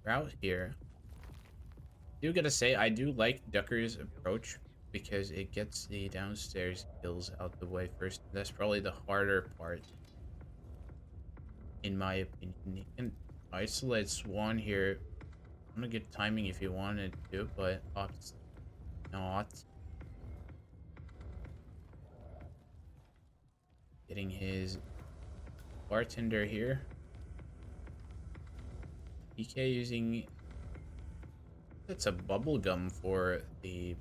A: route here. I do gotta say, I do like Ducker's approach, because it gets the downstairs kills out the way first. That's probably the harder part, in my opinion. He can isolate Swan here. I'm gonna get timing if he wanted to, but opts not. Getting his bartender here. TK using... That's a bubble gum for the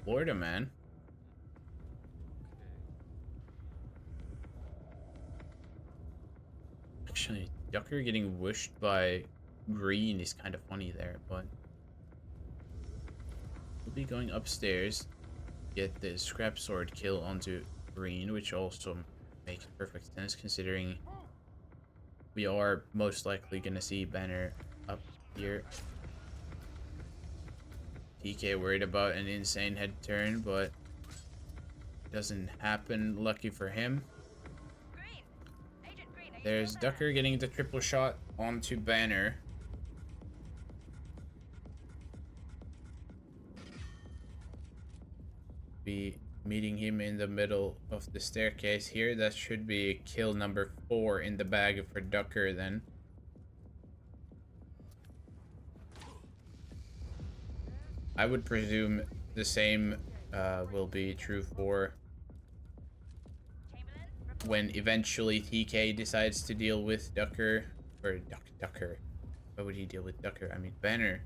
A: Florida Man. Actually, Ducker getting whooshed by Green is kind of funny there, but we'll be going upstairs, get the scrap sword kill onto Green, which also makes perfect sense considering we are most likely gonna see Banner up here. TK worried about an insane head turn, but doesn't happen. Lucky for him. There's Ducker getting the triple shot onto Banner. Be meeting him in the middle of the staircase here. That should be kill number 4 in the bag for Ducker then. I would presume the same will be true for when eventually TK decides to deal with Ducker. Or Ducker. Why would he deal with Ducker? I mean Banner.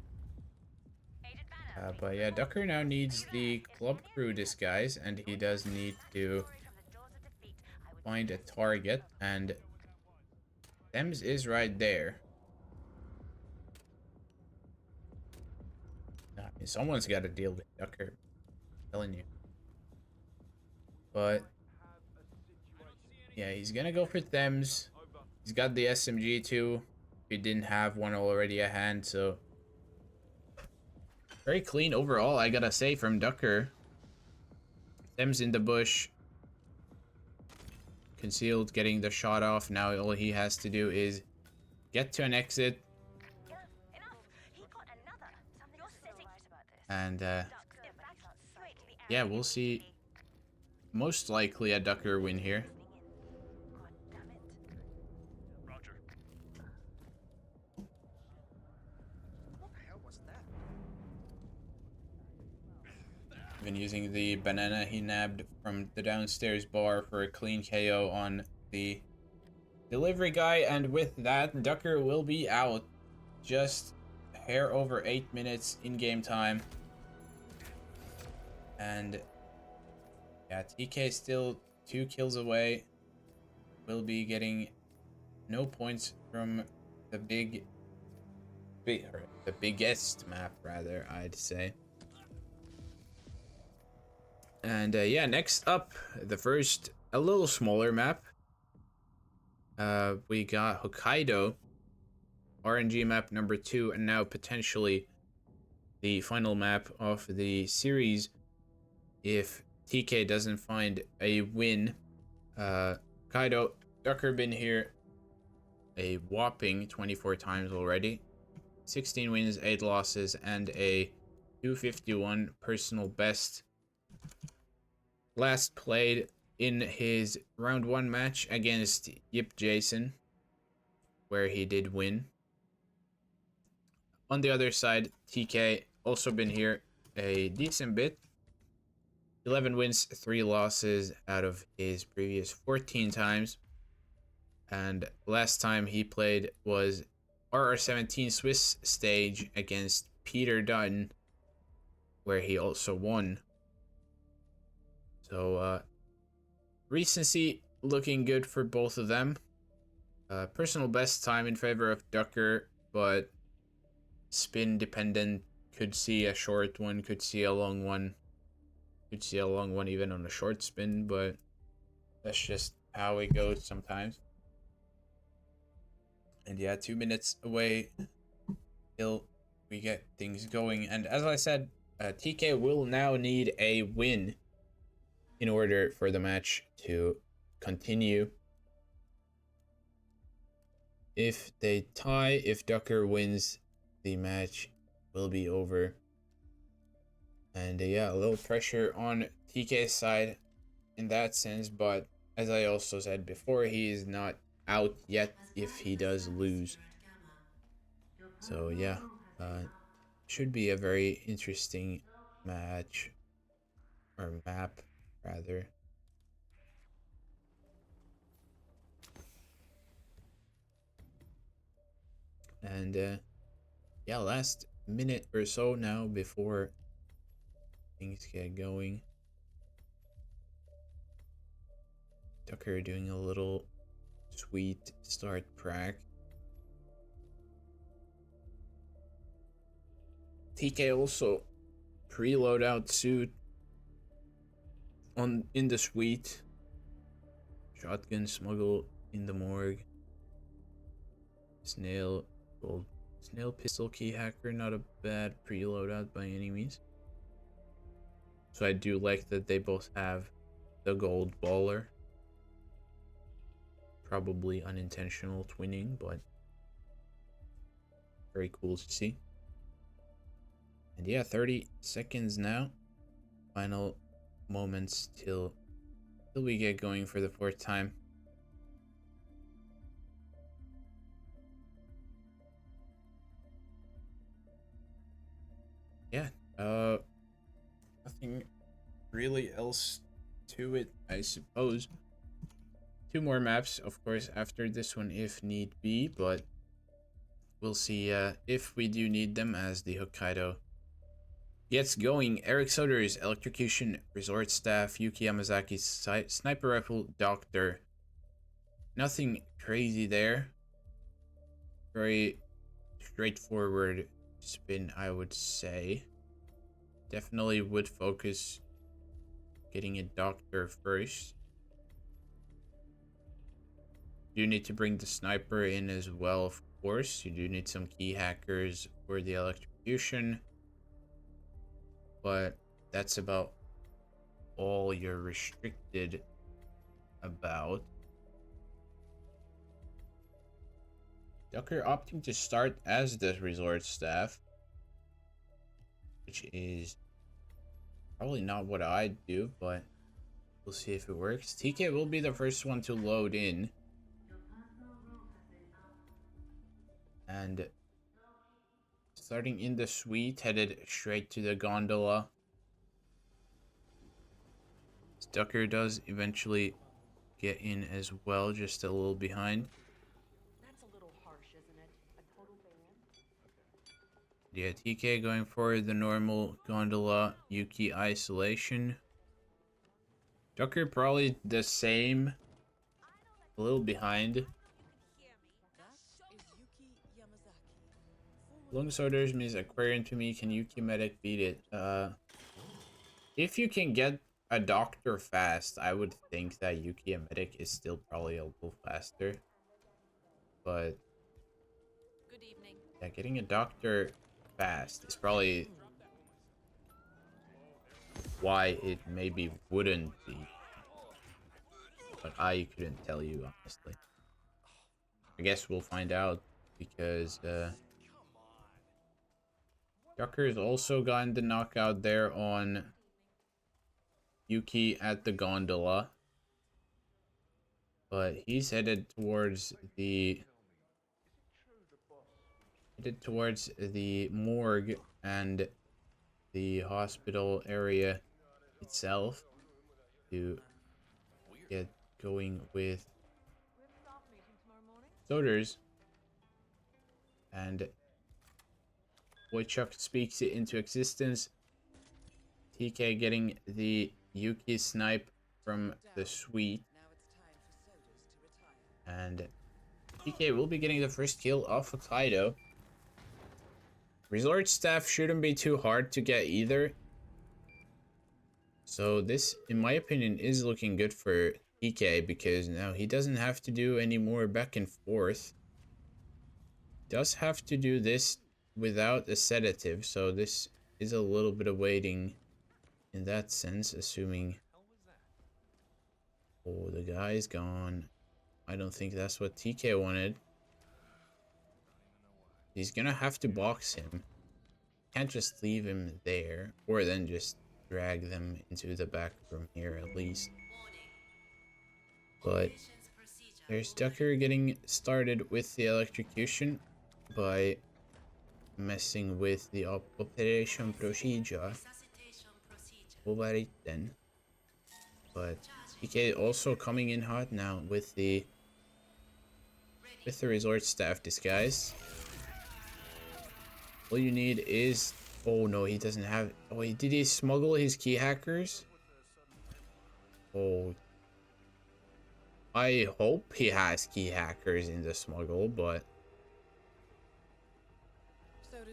A: But yeah, Ducker now needs the club crew disguise, and he does need to find a target, and Thames is right there. I mean, someone's got to deal with Ducker. I'm telling you. But yeah, he's gonna go for Thames. He's got the SMG too. He didn't have one already at hand, so very clean overall, I gotta say, from Ducker. Thames in the bush. Concealed, getting the shot off. Now all he has to do is get to an exit. And yeah, we'll see. Most likely a Ducker win here. Been using the banana he nabbed from the downstairs bar for a clean KO on the delivery guy, and with that, Ducker will be out. Just a hair over 8 minutes in game time. And yeah, TK still 2 kills away. Will be getting no points from the the biggest map, rather, I'd say. And yeah, next up, the first, a little smaller map. We got Hokkaido, RNG map number 2, and now potentially the final map of the series if TK doesn't find a win. Hokkaido, Ducker been here a whopping 24 times already. 16 wins, 8 losses, and a 251 personal best. Last played in his round 1 match against Yip Jason, where he did win. On the other side, TK also been here a decent bit. 11 wins, 3 losses out of his previous 14 times. And last time he played was RR17 Swiss stage against Peter Dunn, where he also won. So, recency looking good for both of them. Personal best time in favor of Ducker, but spin dependent. Could see a short one, could see a long one. Could see a long one even on a short spin, but that's just how it goes sometimes. And yeah, 2 minutes away till we get things going. And as I said, TK will now need a win in order for the match to continue. If they tie, if Ducker wins, the match will be over. And yeah, a little pressure on TK's side in that sense, but as I also said before, he is not out yet if he does lose. So yeah, should be a very interesting match, or map rather. And yeah, last minute or so now before things get going. Ducker doing a little sweet start prac. TK also pre-loadout suit in the suite. Shotgun smuggle in the morgue. Snail gold Snail pistol key hacker, not a bad preloadout by any means. So I do like that they both have the gold baller. Probably unintentional twinning, but very cool to see. And yeah, 30 seconds now. Final moments till we get going for the fourth time. Yeah, nothing really else to it, I suppose. 2 more maps, of course, after this one if need be, but we'll see if we do need them as the Hokkaido gets going. Eric Soder's Electrocution, Resort Staff, Yuki Yamazaki's Sniper Rifle, Doctor. Nothing crazy there. Very straightforward spin, I would say. Definitely would focus getting a Doctor first. You do need to bring the Sniper in as well, of course. You do need some key hackers for the Electrocution. But that's about all you're restricted about. Ducker opting to start as the Resort Staff, which is probably not what I'd do, but we'll see if it works. TK will be the first one to load in. And starting in the suite, headed straight to the gondola. Ducker does eventually get in as well, just a little behind.
C: That's a little harsh, isn't it? A total ban?
A: Yeah, TK going for the normal gondola Yuki isolation. Ducker probably the same, a little behind.
B: That is Yuki Yamazaki.
A: Lungs orders means Aquarium to me. Can Yuki Medic beat it? If you can get a doctor fast, I would think that Yuki Medic is still probably a little faster. But
B: Good evening.
A: yeah, getting a doctor fast is probably why it maybe wouldn't be. But I couldn't tell you, honestly. I guess we'll find out because Ducker's also gotten the knockout there on Yuki at the gondola. But he's headed towards the morgue and the hospital area itself to get going with Soders. And Wojciech speaks it into existence. TK getting the Yuki snipe from the suite. And TK will be getting the first kill off of Hokkaido. Resort Staff shouldn't be too hard to get either. So this, in my opinion, is looking good for TK because now he doesn't have to do any more back and forth. Does have to do this without a sedative, so this is a little bit of waiting in that sense, assuming... Oh, the guy's gone. I don't think that's what TK wanted. He's gonna have to box him. Can't just leave him there, or then just drag them into the back room here at least. But there's Ducker getting started with the electrocution by messing with the operation procedure. Then. But TK also coming in hot now with the Resort Staff disguise. All you need is... Oh no, he doesn't have... Oh, did he smuggle his key hackers? Oh. I hope he has key hackers in the smuggle, but...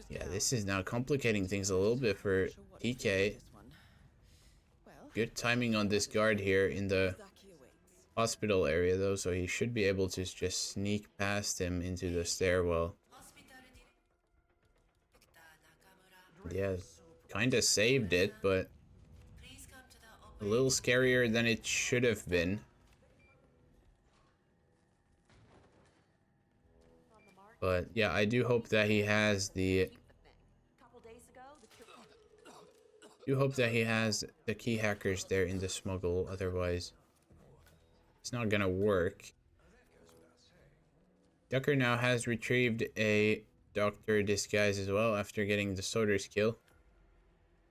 A: Yeah, this is now complicating things a little bit for TK. Good timing on this guard here in the hospital area though, so he should be able to just sneak past him into the stairwell. Yeah, kind of saved it, but a little scarier than it should have been.
C: On the market.
A: But yeah, I do hope that he has the
C: Keep the thing. Couple days ago, the
A: key hackers there in the smuggle, otherwise it's not gonna work. Ducker now has retrieved a doctor disguise as well after getting the soldier's kill.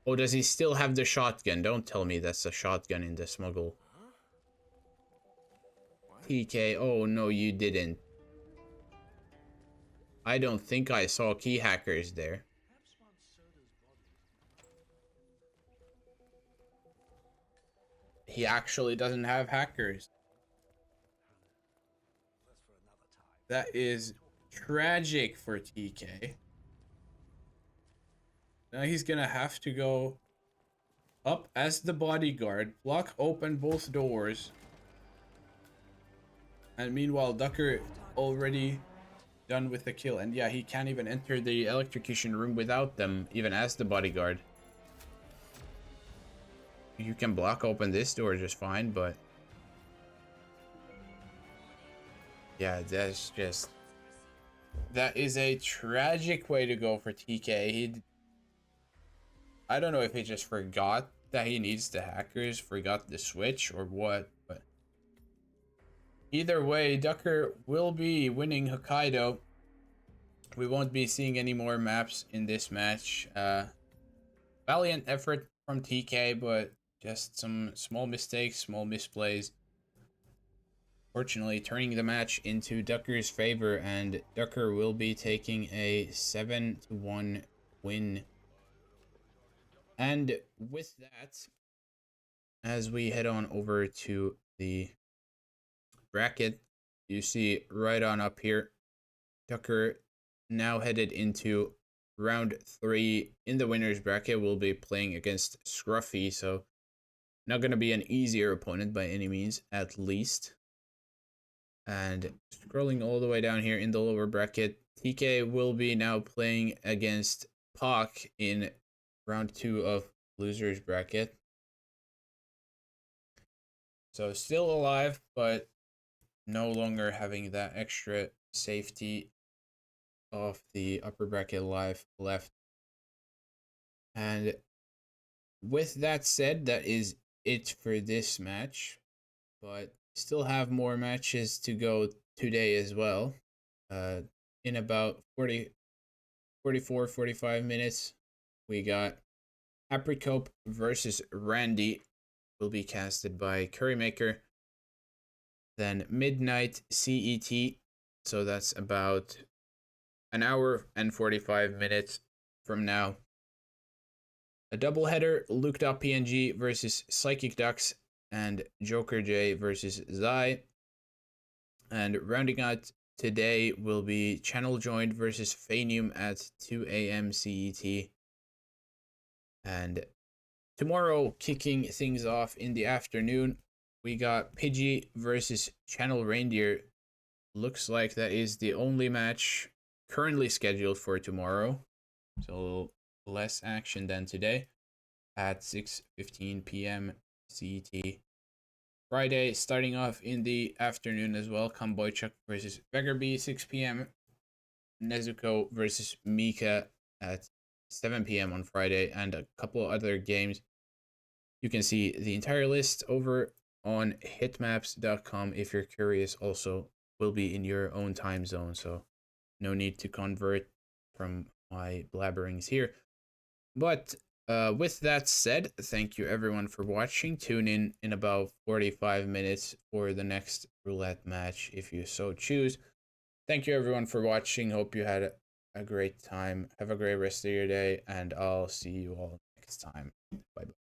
A: Oh, does he still have the shotgun? Don't tell me that's a shotgun in the smuggle. TK, oh no you didn't. I don't think I saw key hackers there. He actually doesn't have hackers. That is tragic for TK. Now he's gonna have to go up as the bodyguard, block open both doors. And meanwhile, Ducker already done with the kill. And yeah, he can't even enter the electrocution room without them, even as the bodyguard. You can block open this door just fine, but yeah, that is a tragic way to go for TK. I don't know if he just forgot that he needs the hackers, forgot the switch or what, but either way, Ducker will be winning Hokkaido. We won't be seeing any more maps in this match. Valiant effort from TK, but just some small mistakes, small misplays. Fortunately, turning the match into Ducker's favor, and Ducker will be taking a 7-1 win. And with that, as we head on over to the bracket, you see right on up here, Ducker now headed into round 3 in the winner's bracket. Will be playing against Scruffy, so not going to be an easier opponent by any means, at least. And scrolling all the way down here in the lower bracket, TK will be now playing against Pac in round 2 of loser's bracket. So still alive, but no longer having that extra safety of the upper bracket life left. And with that said, that is it for this match, but still have more matches to go today as well. In about 45 minutes, we got Apricot versus Randy, will be casted by Currymaker. Then midnight CET, so that's about an hour and 45 minutes from now. A doubleheader, Luke.png versus Psychic Ducks, and Joker J versus Zai. And rounding out today will be Channel Joined versus Phanium at 2 a.m. CET. And tomorrow, kicking things off in the afternoon, we got Pidgey versus Channel Reindeer. Looks like that is the only match currently scheduled for tomorrow. So a little less action than today at 6:15 p.m. CET. Friday, starting off in the afternoon as well, Kamboychuk versus Beggarby, 6 p.m. Nezuko versus Mika at 7 p.m. on Friday, and a couple other games. You can see the entire list over on hitmaps.com if you're curious. Also, will be in your own time zone, so no need to convert from my blabberings here. But with that said, thank you everyone for watching. Tune in about 45 minutes for the next roulette match if you so choose. Thank you everyone for watching. Hope you had a great time. Have a great rest of your day, and I'll see you all next time. Bye bye.